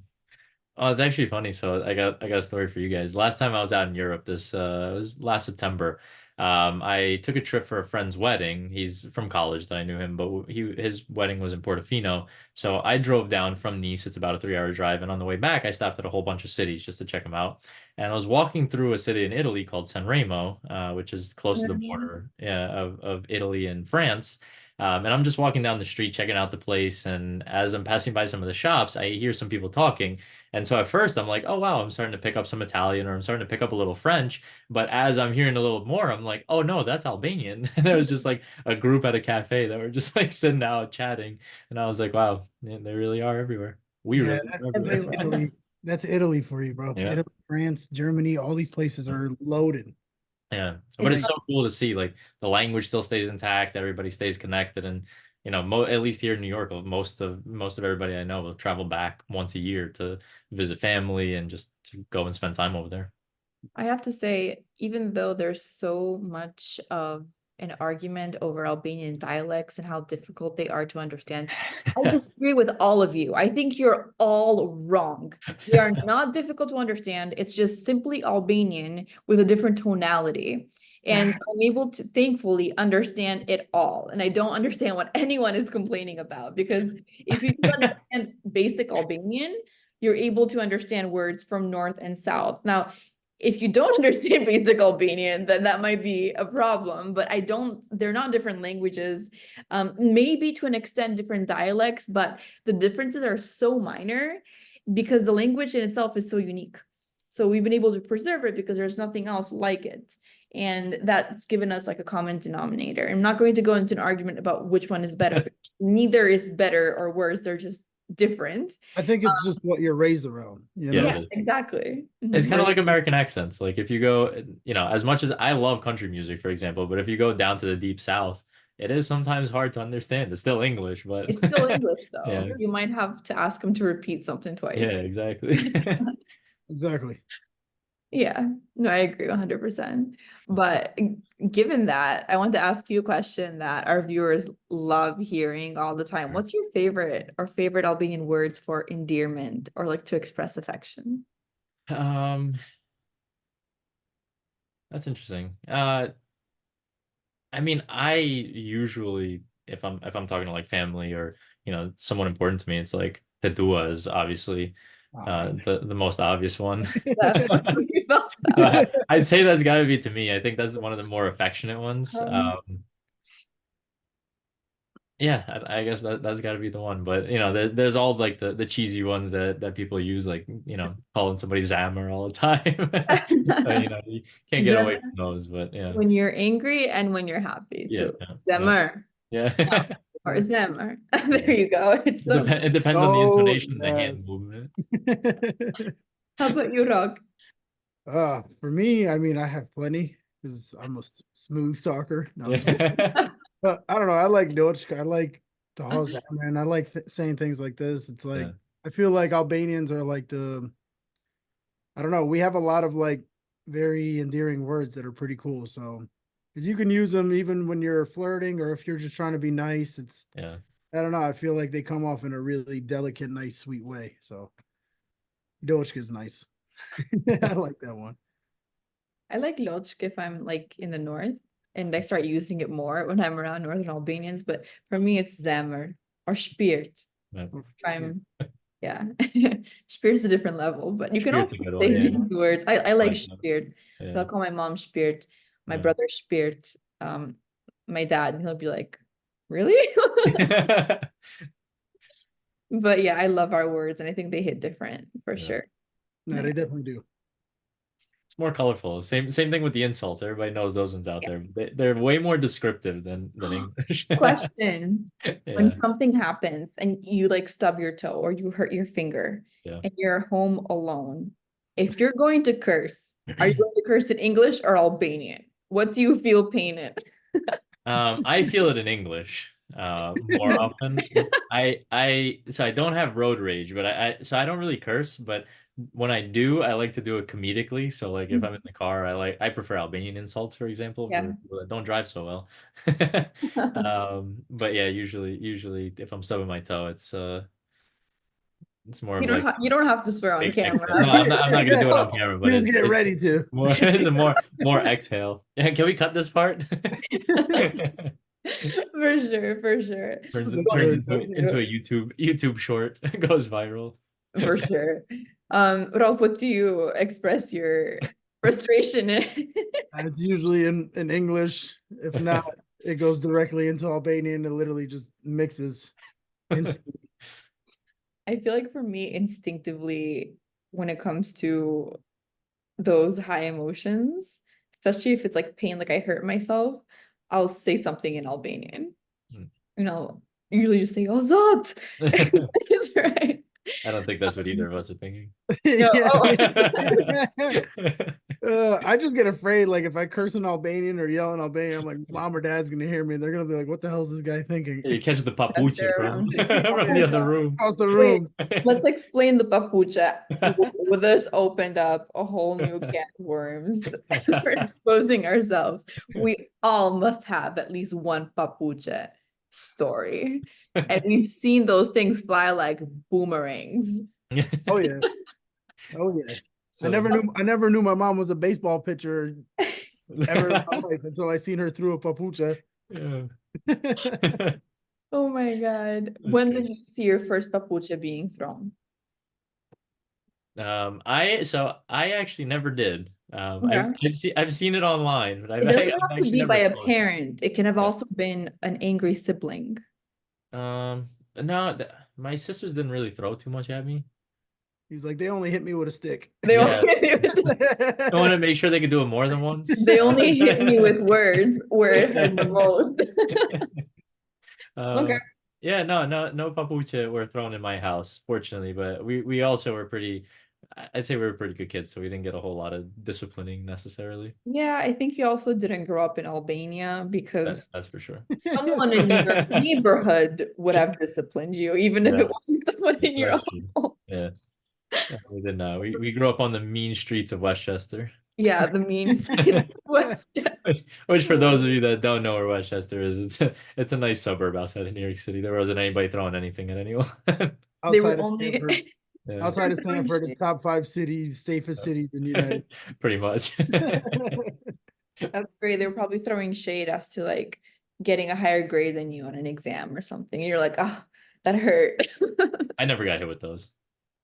Oh, it's actually funny. So I got a story for you guys. Last time I was out in Europe, this it was last September. I took a trip for a friend's wedding. He's from college that I knew him, but his wedding was in Portofino. So I drove down from Nice. It's about a 3 hour drive, and on the way back, I stopped at a whole bunch of cities just to check them out. And I was walking through a city in Italy called Sanremo, which is close to the border, yeah, of Italy and France. And I'm just walking down the street checking out the place, and as I'm passing by some of the shops, I hear some people talking. And so at first I'm like, oh wow, I'm starting to pick up some Italian or I'm starting to pick up a little French. But as I'm hearing a little more, I'm like, oh no, that's Albanian. And there was just like a group at a cafe that were just like sitting out chatting. And I was like, wow, man, they really are everywhere. We Yeah, really are that's everywhere. Everywhere. Italy. That's Italy for you, bro. Yeah. Italy, France, Germany, all these places are loaded. Yeah. But It's it's so cool to see like the language still stays intact, everybody stays connected. And you know, at least here in New York, most of everybody I know will travel back once a year to visit family and just to go and spend time over there. I have to say, even though there's so much of an argument over Albanian dialects and how difficult they are to understand, I disagree with all of you. I think you're all wrong. They are not difficult to understand. It's just simply Albanian with a different tonality. And I'm able to thankfully understand it all. And I don't understand what anyone is complaining about, because if you just understand basic Albanian, you're able to understand words from north and south. Now, if you don't understand basic Albanian, then that might be a problem, but they're not different languages, maybe to an extent different dialects, but the differences are so minor because the language in itself is so unique. So we've been able to preserve it because there's nothing else like it. And that's given us like a common denominator. I'm not going to go into an argument about which one is better. Neither is better or worse. They're just different. I think it's just what you're raised around, you Yeah, know? Yeah, exactly. it's Mhm. kind of like American accents. Like if you go, as much as I love country music, for example, but if you go down to the deep South, it is sometimes hard to understand. It's still English, but It's still English though. yeah, You might have to ask them to repeat something yeah, twice. exactly. Exactly. Yeah, no, I agree 100%. But given that, I want to ask you a question that our viewers love hearing all the time. What's your favorite Albanian words for endearment or like to express affection? Um, that's interesting. I mean, I usually, if I'm talking to like family or someone important to me, it's like Tedua is obviously the most obvious one. That's what we felt So that. I'd say that's got to be to me. I think that's one of the more affectionate ones. Um, Yeah, I guess that's got to be the one. But there's all like the cheesy ones that people use, like calling somebody Zammer all the time. So, you can't get away Zemmer from those. But yeah, when you're angry and when you're happy yeah, too. yeah, Zemmer yeah. or Yeah. Zemmer. There you go. It's so. It depends on the Oh, intonation and the hand yes. movement. How about you, Rock? For me, I mean, I have plenty because I'm a smooth talker. No, I'm just, Yeah. but I don't know. I like Dochka. I like Tahoe, man. I like saying things like this. It's like, Yeah. I feel like Albanians are like I don't know. We have a lot of like very endearing words that are pretty cool. So, because you can use them even when you're flirting or if you're just trying to be nice. Yeah. I don't know. I feel like they come off in a really delicate, nice, sweet way. So, Dochka is nice. I like that one. I like Lochk if I'm like in the north and I start using it more when I'm around Northern Albanians. But for me, it's Zemmer or Spiert. Yeah. If I'm, yeah, Spirt's a different level, but you can Spirit's also a good one. say Yeah. these words. I like Like that. Spiert. Yeah. I'll call my mom Spiert, my Yeah. brother Spiert, my dad, and he'll be like, really? But yeah, I love our words and I think they hit different for Yeah. sure. No, Yeah. they definitely do. It's more colorful. Same thing with the insults. Everybody knows those ones out Yeah. there. They're way more descriptive than English. Question. Yeah. When something happens and you like stub your toe or you hurt your finger Yeah. and you're home alone, if you're going to curse, are you going to curse in English or Albanian? What do you feel pain in? I feel it in English more often. So I don't have road rage, but so I don't really curse, but when I do, I like to do it comedically. So like if I'm in the car, I prefer Albanian insults, for example, Yeah. for people that don't drive so well. But yeah, usually if I'm stubbing my toe, it's more of like You don't have to swear on big camera. exhale. No, I'm not gonna do it on camera, but He was getting ready to. more it's a more exhale. Yeah, can we cut this part? For sure, for sure. Turns into a YouTube short. Goes viral. For sure. Rob, what do you express your frustration in? It's usually in English. If not, it goes directly into Albanian. It literally just mixes instantly. I feel like for me, instinctively, when it comes to those high emotions, especially if it's like pain, like I hurt myself, I'll say something in Albanian. Usually just say, "Oh, Zot." It's right. I don't think that's what either of us are thinking. No, I just get afraid, like if I curse in Albanian or yell in Albanian, I'm like, mom or dad's gonna hear me, and they're gonna be like, "What the hell is this guy thinking?" You catch the That's papuche their from own- from the other room. Across the Wait, room. let's explain the papucha. With this opened up a whole new can of worms. We're exposing ourselves. We all must have at least one papucha story. And we've seen those things fly like boomerangs. Oh yeah. Oh yeah. So, I never knew my mom was a baseball pitcher ever in my life until I seen her through a papucha. yeah. Oh my God. That's When good. did you see your first papucha being thrown? I actually never did. Okay. I've seen it online, but It doesn't I've have to actually be never by a thrown it. parent. It can have Yeah. also been an angry sibling. No, my sisters didn't really throw too much at me. He's like, they only hit me with a stick. They Yeah. only I want to make sure they could do it more than once. they only hit me with words where it hurt the most. Uh, Okay. Yeah, no papuche were thrown in my house, fortunately, but we also were pretty. I'd say we were pretty good kids, so we didn't get a whole lot of disciplining necessarily. Yeah, I think you also didn't grow up in Albania because That's for sure. someone in your neighborhood would have disciplined you, even if Yeah, it wasn't someone in your that's true. own. Yeah, yeah, we didn't. We grew up on the mean streets of Westchester. Yeah, the mean street of West. Which for those of you that don't know where Westchester is, it's a nice suburb outside of New York City. There wasn't anybody throwing anything at anyone. They were Outside of only Stanford, Yeah, outside of Stanford, the top 5 cities, safest cities in the United. pretty much. That's great. They were probably throwing shade as to like getting a higher grade than you on an exam or something. And you're like, oh, that hurt. I never got hit with those.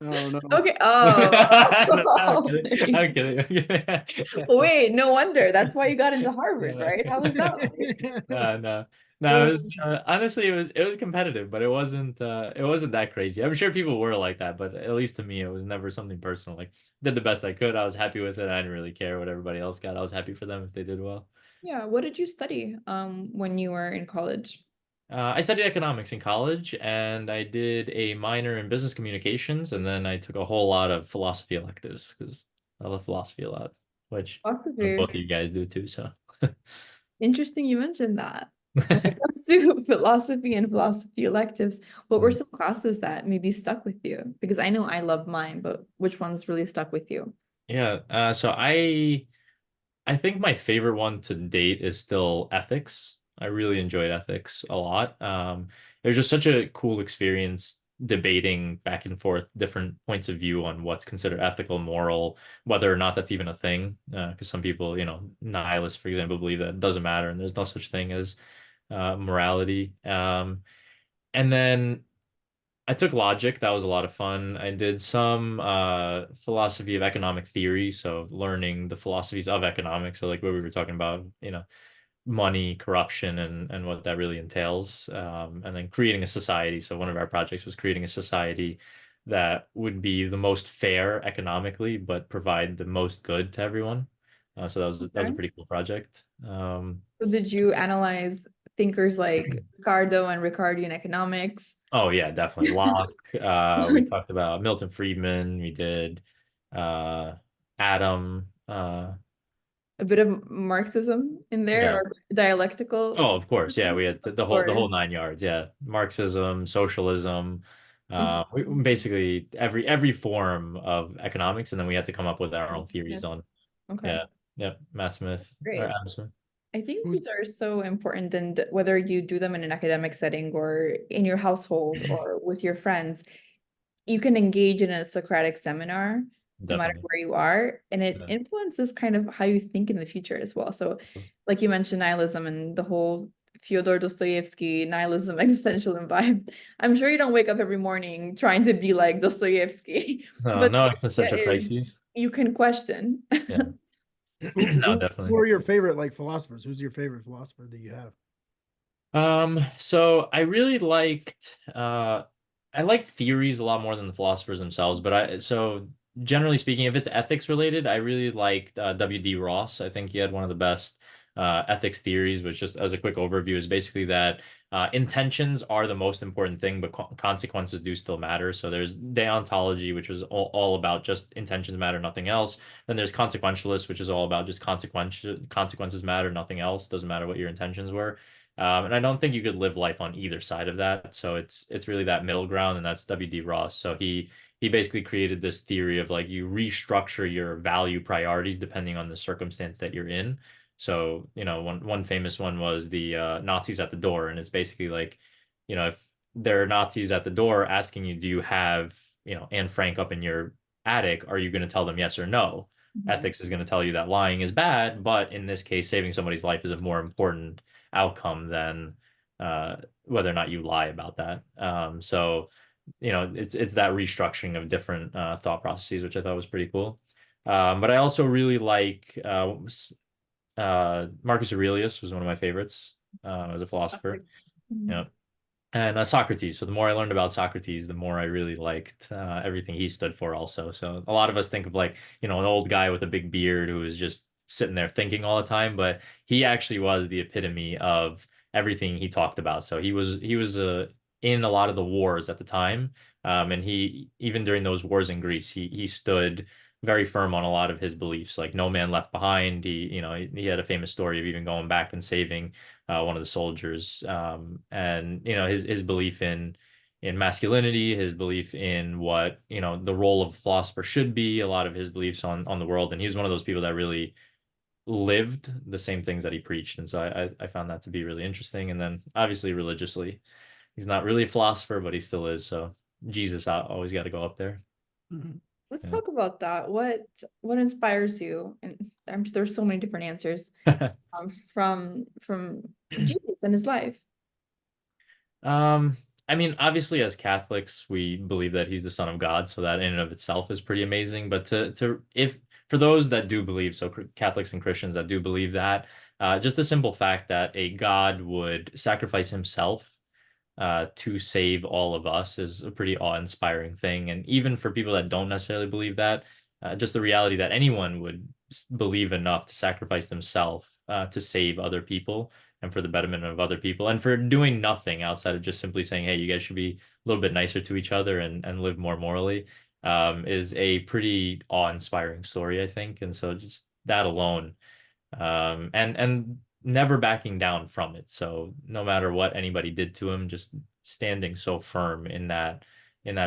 Oh no. Okay. No, Oh. I'm kidding. I'm kidding. Wait, no wonder. That's why you got into Harvard, right? How was that like? No. It was honestly it was competitive, but it wasn't that crazy. I'm sure people were like that, but at least to me, it was never something personal. Like did the best I could. I was happy with it. I didn't really care what everybody else got. I was happy for them if they did well. Yeah, what did you study when you were in college? I studied economics in college, and I did a minor in business communications, and then I took a whole lot of philosophy electives because I love philosophy a lot, which both Philosophy. of you guys do too. So, Interesting you mentioned that. When it comes to philosophy and philosophy electives, what were some classes that maybe stuck with you? Because I know I love mine, but which ones really stuck with you? yeah. So I think my favorite one to date is still ethics. I really enjoyed ethics a lot. It was just such a cool experience debating back and forth different points of view on what's considered ethical, moral, whether or not that's even a thing. Because some people, nihilists, for example, believe that it doesn't matter and there's no such thing as morality. And then I took logic. That was a lot of fun. I did some philosophy of economic theory, so learning the philosophies of economics. So like what we were talking about, money, corruption, and what that really entails. And then creating a society. So one of our projects was creating a society that would be the most fair economically, but provide the most good to everyone. So that was a Okay. pretty cool project. So did you analyze thinkers like Ricardo and Ricardian economics? Oh yeah, definitely. Locke. We talked about Milton Friedman. We did Adam. A bit of Marxism in there Yeah. or dialectical? Oh, of course. Yeah, we had the Of whole course. 9 yards. Yeah, Marxism, socialism. Interesting. Basically every form of economics, and then we had to come up with our own theories Yes. on. Okay, Yeah, yeah. Matt Smith or great. Adam Smith. I think Who's these are so important, and whether you do them in an academic setting or in your household or with your friends, you can engage in a Socratic seminar no matter Definitely. where you are, and it Yeah. influences kind of how you think in the future as well. So, like you mentioned, nihilism and the whole Fyodor Dostoevsky nihilism existentialism vibe. I'm sure you don't wake up every morning trying to be like Dostoevsky, No, but no the existential idea is crises. you can question. Yeah. No, who definitely. are your favorite like philosophers? Who's your favorite philosopher that you have? So I really I like theories a lot more than the philosophers themselves, but generally speaking, if it's ethics related, I really liked W.D. Ross. I think he had one of the best ethics theories, which just as a quick overview is basically that intentions are the most important thing, but consequences do still matter. So there's deontology, which was all about just intentions matter, nothing else. Then there's consequentialist, which is all about just consequences matter, nothing else. Doesn't matter what your intentions were. And I don't think you could live life on either side of that. So it's really that middle ground, and that's W.D. Ross. So he basically created this theory of like you restructure your value priorities depending on the circumstance that you're in. So, one famous one was the Nazis at the door, and it's basically like, if there are Nazis at the door asking you, do you have, Anne Frank up in your attic, are you going to tell them yes or no? Mhm. Ethics is going to tell you that lying is bad, but in this case, saving somebody's life is a more important outcome than whether or not you lie about that. So it's that restructuring of different thought processes, which I thought was pretty cool. But I also really like Marcus Aurelius was one of my favorites as a philosopher. Mhm. Yeah. And Socrates. So the more I learned about Socrates, the more I really liked everything he stood for also. So a lot of us think of like, an old guy with a big beard who was just sitting there thinking all the time, but he actually was the epitome of everything he talked about. So in a lot of the wars at the time. And he, even during those wars in Greece, he stood very firm on a lot of his beliefs, like no man left behind. He had a famous story of even going back and saving one of the soldiers. And his belief in masculinity, his belief in what the role of philosopher should be, a lot of his beliefs on the world. And he was one of those people that really lived the same things that he preached. And so I found that to be really interesting. And then obviously religiously, he's not really a philosopher, but he still is. So Jesus always got to go up there. Mhm. Let's Yeah. talk about that. What inspires you? And there's so many different answers from Jesus and his life. I mean, obviously, as Catholics, we believe that he's the Son of God, so that in and of itself is pretty amazing. But if for those that do believe, so Catholics and Christians that do believe that, just the simple fact that a God would sacrifice himself to save all of us is a pretty awe-inspiring thing. And even for people that don't necessarily believe that, just the reality that anyone would believe enough to sacrifice themselves to save other people and for the betterment of other people, and for doing nothing outside of just simply saying, hey, you guys should be a little bit nicer to each other and live more morally, is a pretty awe-inspiring story, I think. And so just that alone, and never backing down from it. So no matter what anybody did to him, just standing so firm in that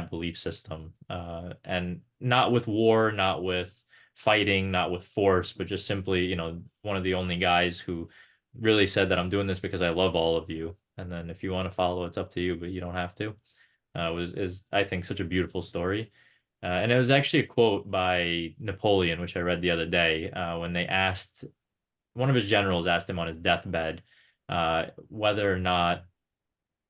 belief system, and not with war, not with fighting, not with force, but just simply, one of the only guys who really said that I'm doing this because I love all of you. And then if you want to follow, it's up to you, but you don't have to. Is I think such a beautiful story. And it was actually a quote by Napoleon, which I read the other day, when they asked, one of his generals asked him on his deathbed whether or not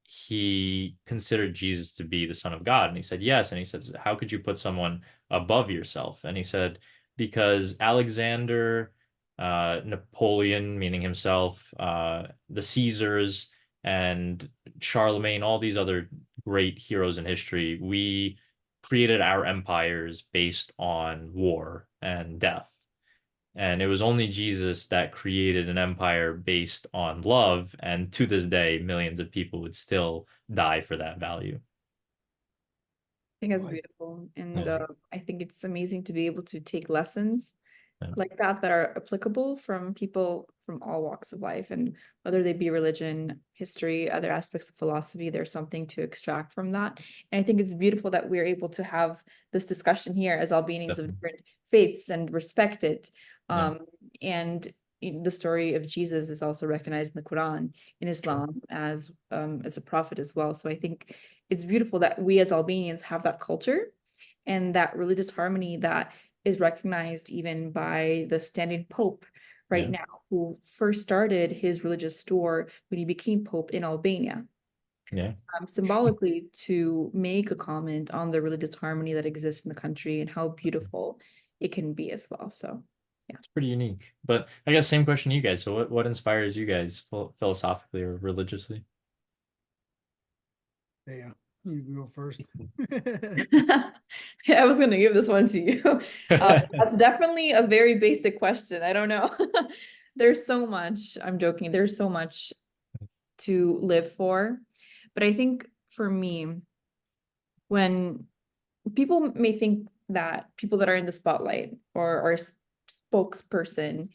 he considered Jesus to be the Son of God. And he said, yes. And he says, how could you put someone above yourself? And he said, because Alexander, Napoleon, meaning himself, the Caesars, and Charlemagne, all these other great heroes in history, we created our empires based on war and death. And it was only Jesus that created an empire based on love. And to this day, millions of people would still die for that value. I think that's Right. beautiful. And Yeah. I think it's amazing to be able to take lessons Yeah. like that are applicable from people from all walks of life. And whether they be religion, history, other aspects of philosophy, there's something to extract from that. And I think it's beautiful that we're able to have this discussion here as Albanians of different faiths and respect it. Yeah. And the story of Jesus is also recognized in the Quran, in Islam, as a prophet as well. So I think it's beautiful that we as Albanians have that culture and that religious harmony that is recognized even by the standing Pope right now, who first started his religious store when he became Pope in Albania. Yeah. Symbolically to make a comment on the religious harmony that exists in the country and how beautiful it can be as well. So yeah, It's pretty unique. But I guess same question to you guys. So what inspires you guys philosophically or religiously? Yeah, you can go first. I was going to give this one to you. That's definitely a very basic question. I don't know. There's so much, I'm joking, there's so much to live for. But I think for me, when people may think that people that are in the spotlight or a spokesperson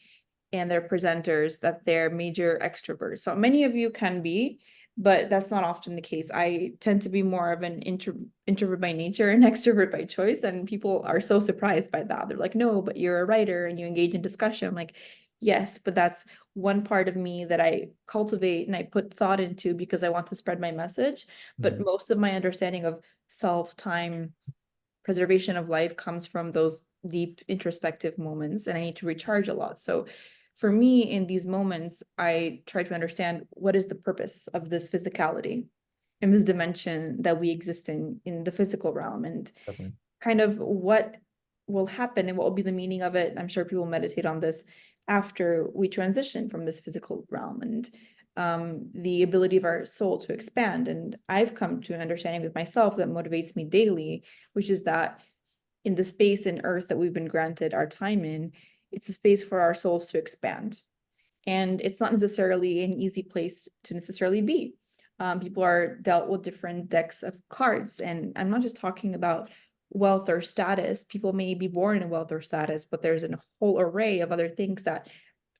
and they're presenters, that they're major extroverts. So many of you can be, but that's not often the case. I tend to be more of an introvert by nature and extrovert by choice. And people are so surprised by that. They're like, no, but you're a writer and you engage in discussion. I'm like, yes, but that's one part of me that I cultivate and I put thought into because I want to spread my message. But most of my understanding of self, time, preservation of life comes from those deep introspective moments, and I need to recharge a lot. So for me, in these moments, I try to understand what is the purpose of this physicality and this dimension that we exist in the physical realm, and Definitely. kind of what will happen and what will be the meaning of it. I'm sure people meditate on this after we transition from this physical realm, and the ability of our soul to expand. And I've come to an understanding with myself that motivates me daily, which is that in the space and earth that we've been granted our time in, it's a space for our souls to expand. And it's not necessarily an easy place to necessarily be. People are dealt with different decks of cards. And I'm not just talking about wealth or status. People may be born in wealth or status, but there's a whole array of other things that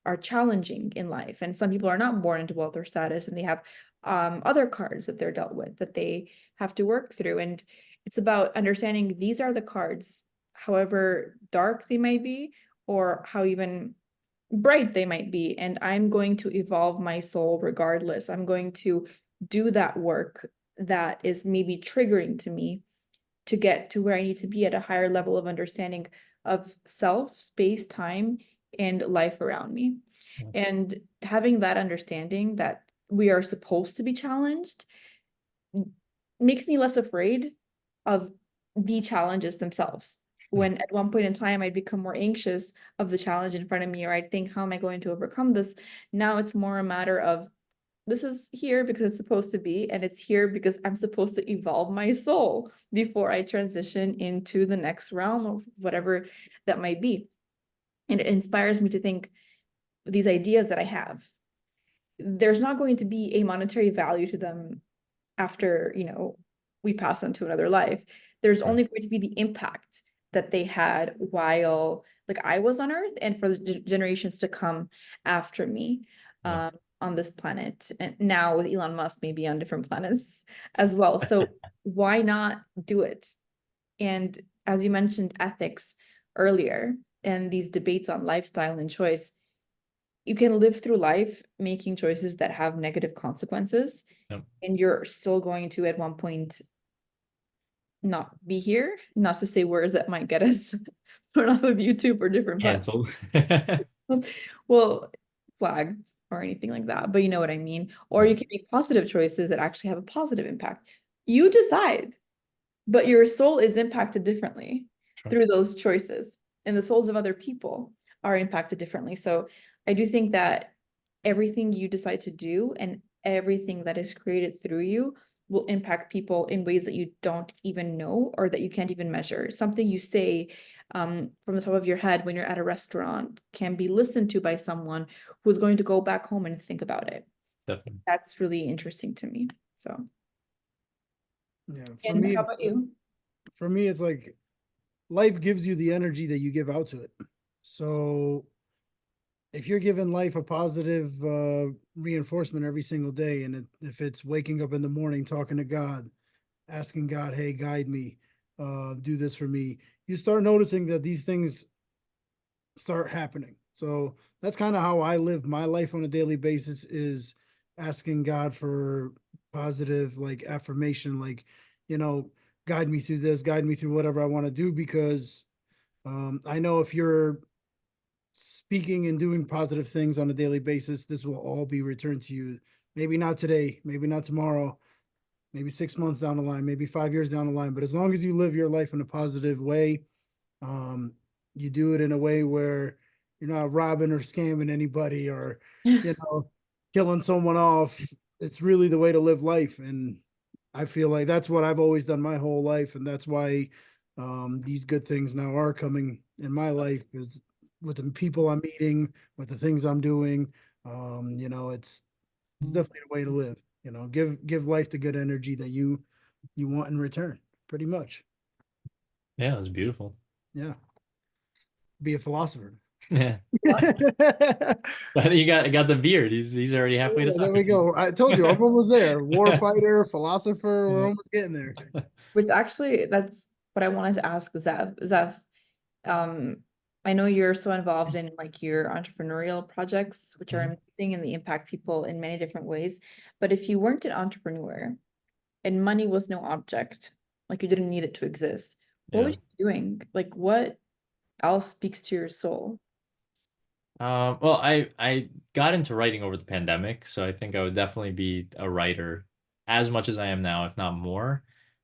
are challenging in life. And some people are not born into wealth or status, and they have other cards that they're dealt with that they have to work through. And it's about understanding these are the cards, however dark they might be, or how even bright they might be. And I'm going to evolve my soul regardless. I'm going to do that work that is maybe triggering to me to get to where I need to be at a higher level of understanding of self, space, time, and life around me. And having that understanding that we are supposed to be challenged makes me less afraid of the challenges themselves. When at one point in time I'd become more anxious of the challenge in front of me, or I'd think, how am I going to overcome this? Now it's more a matter of, this is here because it's supposed to be, and it's here because I'm supposed to evolve my soul before I transition into the next realm of whatever that might be. And it inspires me to think these ideas that I have, there's not going to be a monetary value to them after, we pass on to another life. There's only going to be the impact that they had while I was on Earth, and for the generations to come after me. On this planet, and now with Elon Musk maybe on different planets as well. So why not do it? And as you mentioned ethics earlier, and these debates on lifestyle and choice, you can live through life making choices that have negative consequences, and you're still going to at one point not be here. Not to say words that might get us thrown off of YouTube or different Canceled. well, flagged or anything like that, but you know what I mean. Or you can make positive choices that actually have a positive impact. You decide, but your soul is impacted differently through those choices, and the souls of other people are impacted differently. So I do think that everything you decide to do and everything that is created through you will impact people in ways that you don't even know, or that you can't even measure. Something you say from the top of your head when you're at a restaurant can be listened to by someone who's going to go back home and think about it. Definitely. That's really interesting to me. So yeah, and how about you? For me, it's like life gives you the energy that you give out to it. So if you're giving life a positive reinforcement every single day, and if it's waking up in the morning talking to God, asking God, hey, guide me, do this for me, you start noticing that these things start happening. So that's kind of how I live my life on a daily basis, is asking God for positive affirmation, guide me through this, guide me through whatever I want to do, because I know if you're speaking and doing positive things on a daily basis, this will all be returned to you. Maybe not today, maybe not tomorrow, maybe 6 months down the line, maybe 5 years down the line. But as long as you live your life in a positive way, you do it in a way where you're not robbing or scamming anybody, or, killing someone off. It's really the way to live life. And I feel like that's what I've always done my whole life. And that's why these good things now are coming in my life, is with the people I'm meeting, with the things I'm doing. It's definitely a way to live. Give life the good energy that you want in return, pretty much. Yeah, it was beautiful. Yeah. Be a philosopher. Yeah. But you got the beard. He's already halfway to there we go. I told you, I'm almost there. War fighter, philosopher, we're almost getting there. Which actually, that's what I wanted to ask Zef. Zef, I know you're so involved in your entrepreneurial projects, which are amazing and they impact people in many different ways. But if you weren't an entrepreneur and money was no object, you didn't need it to exist, what would you be doing? What else speaks to your soul? Well, I got into writing over the pandemic, so I think I would definitely be a writer as much as I am now, if not more.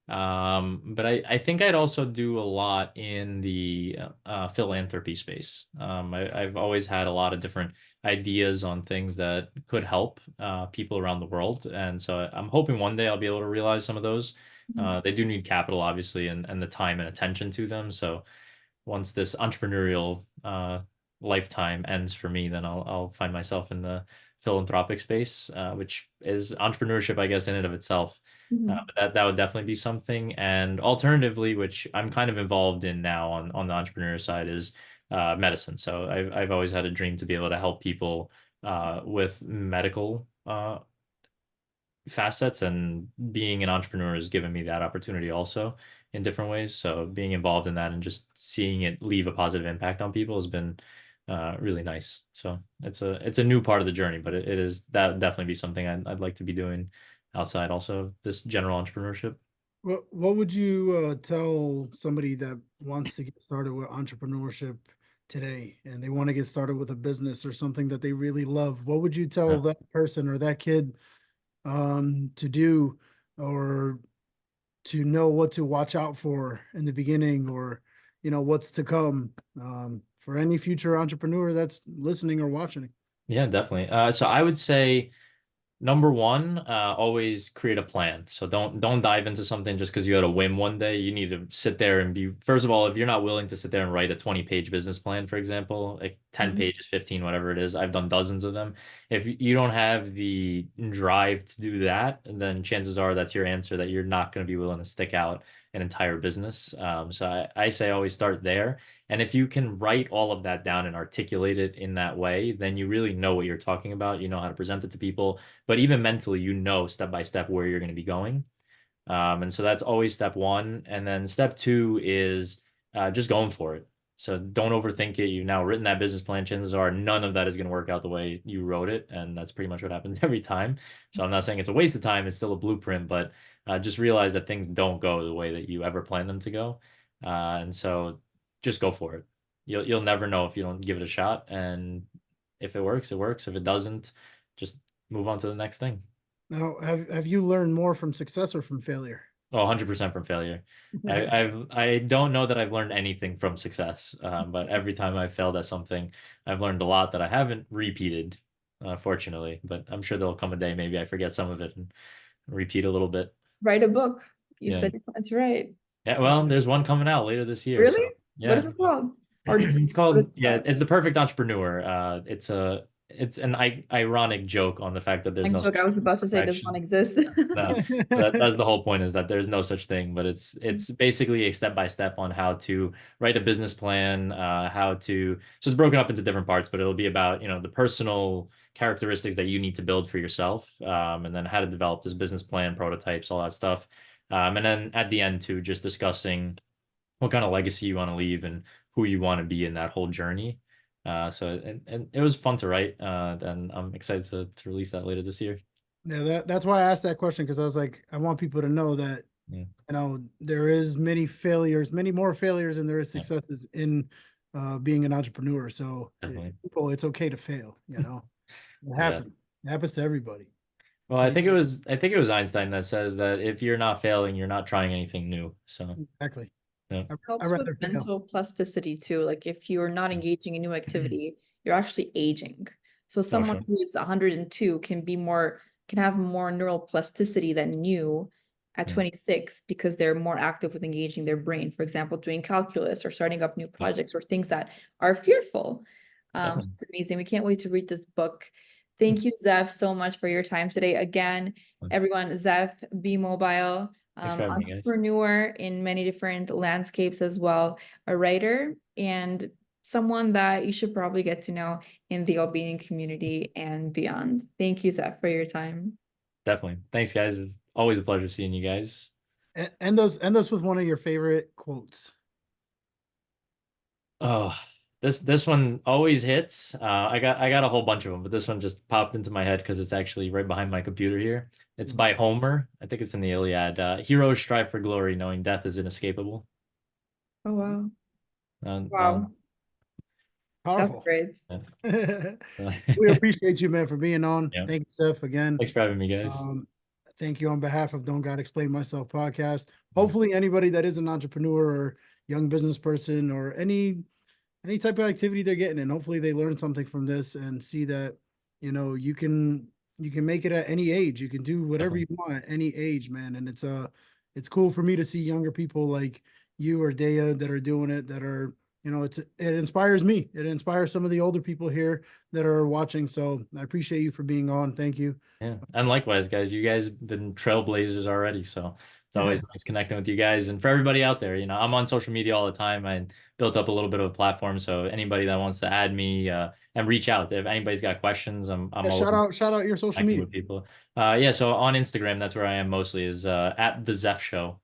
But I think I'd also do a lot in the philanthropy space. I've always had a lot of different ideas on things that could help people around the world, and so I'm hoping one day I'll be able to realize some of those. They do need capital, obviously, and the time and attention to them. So once this entrepreneurial lifetime ends for me, then I'll find myself in the philanthropic space, which is entrepreneurship, I guess, in and of itself. Mhm. But that would definitely be something. And alternatively, which I'm kind of involved in now on the entrepreneur side, is medicine. So I've always had a dream to be able to help people with medical facets, and being an entrepreneur has given me that opportunity also in different ways. So being involved in that and just seeing it leave a positive impact on people has been really nice. So it's a new part of the journey, but it is, that would definitely be something I'd like to be doing outside also of this general entrepreneurship. What would you tell somebody that wants to get started with entrepreneurship today and they want to get started with a business or something that they really love? What would you tell Yeah. that person or that kid to do, or to know what to watch out for in the beginning, or what's to come, for any future entrepreneur that's listening or watching? Yeah, definitely. So I would say, number one, always create a plan. So don't dive into something just because you had a whim one day. You need to sit there and be, first of all, if you're not willing to sit there and write a 20-page business plan, for example, like 10 Mhm. pages, 15, whatever it is, I've done dozens of them. If you don't have the drive to do that, then chances are that's your answer, that you're not going to be willing to stick out an entire business. So I say always start there. And if you can write all of that down and articulate it in that way, then you really know what you're talking about. You know how to present it to people, but even mentally, you know, step by step where you're going to be going. And so that's always step one. And then step two is just going for it. So don't overthink it. You've now written that business plan. Chances are none of that is going to work out the way you wrote it. And that's pretty much what happened every time. So I'm not saying it's a waste of time. It's still a blueprint, but just realize that things don't go the way that you ever planned them to go. And so just go for it. You'll never know if you don't give it a shot. And if it works, it works. If it doesn't, just move on to the next thing. Now, have you learned more from success or from failure? Oh, 100% from failure. I don't know that I've learned anything from success, but every time I've failed at something, I've learned a lot that I haven't repeated, fortunately. But I'm sure there'll come a day maybe I forget some of it and repeat a little bit. Write a book. You Yeah. said that's right. Yeah, well, there's one coming out later this year. Really? So What is yeah. it called? Or It's what is called, it yeah, called? it's The Perfect Entrepreneur. It's an ironic joke on the fact that there's Like no joke, such I was thing as about to say, does one perfection. exist? No, that's the whole point, is that there's no such thing, but it's basically a step by step on how to write a business plan, how to, so it's broken up into different parts, but it'll be about, the personal characteristics that you need to build for yourself, and then how to develop this business plan, prototypes, all that stuff. And then at the end too, just discussing what kind of legacy you want to leave and who you want to be in that whole journey. And it was fun to write, and I'm excited to release that later this year. Yeah, that's why I asked that question, because I was like, I want people to know that Yeah. there is many failures, many more failures than there is Yeah. successes in being an entrepreneur. So Definitely. people, it's okay to fail. It Yeah. happens. It happens to everybody. Well, So I think it was Einstein that says that if you're not failing, you're not trying anything new. So exactly. yeah, I'd Helps with rather fail. mental plasticity too. Like if you're not engaging in new activity, you're actually aging. So someone sure. who is 102 can have more neural plasticity than you at Yeah. 26 because they're more active with engaging their brain. For example, doing calculus or starting up new projects or things that are fearful. Definitely. It's amazing. We can't wait to read this book. Thank you, Zef, so much for your time today. Again, everyone, Zef, be mobile. Thanks for having me, guys. Entrepreneur in many different landscapes as well, a writer, and someone that you should probably get to know in the Albanian community and beyond. Thank you, Zef, for your time. Definitely. Thanks, guys. It's always a pleasure seeing you guys. End us with one of your favorite quotes. Oh, this one always hits. I got a whole bunch of them, but this one just popped into my head because it's actually right behind my computer here. It's by Homer. I think it's in the Iliad. Heroes strive for glory, knowing death is inescapable. Oh, wow. Um, Wow. That's Powerful. great. We appreciate you, man, for being on. Yeah. Thank you, Seth, again. Thanks for having me, guys. Thank you on behalf of Don't Gotta Explain Myself podcast. Hopefully anybody that is an entrepreneur or young business person or any type of activity they're getting in, hopefully they learn something from this and see that, you can make it at any age. You can do whatever Definitely. you want at any age, man. And it's cool for me to see younger people like you or Dea that are doing it, that are you know, it inspires me. It inspires some of the older people here that are watching. So I appreciate you for being on. Thank you. Yeah, and likewise, guys, you guys have been trailblazers already, so it's always nice connecting with you guys. And for everybody out there, you know, I'm on social media all the time. I built up a little bit of a platform, so anybody that wants to add me and reach out if anybody's got questions, I'm Yeah, all shout out your social connecting media. with people. Yeah, so on Instagram, that's where I am mostly, is at the Zef Show.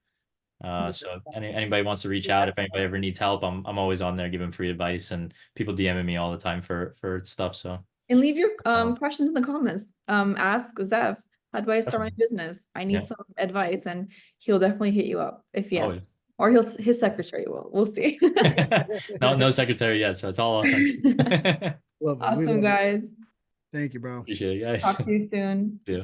So anybody wants to reach out, if anybody ever needs help, I'm always on there giving free advice, and people DMing me all the time for stuff. So And leave your questions in the comments. Ask Zef, how do I start my business? I need some advice, and he'll definitely hit you up if he has, or his secretary will. We'll see. No secretary yet, so it's all authentic. Love it. Awesome, guys. Thank you, bro. Appreciate it, guys. Talk to you soon. Yeah.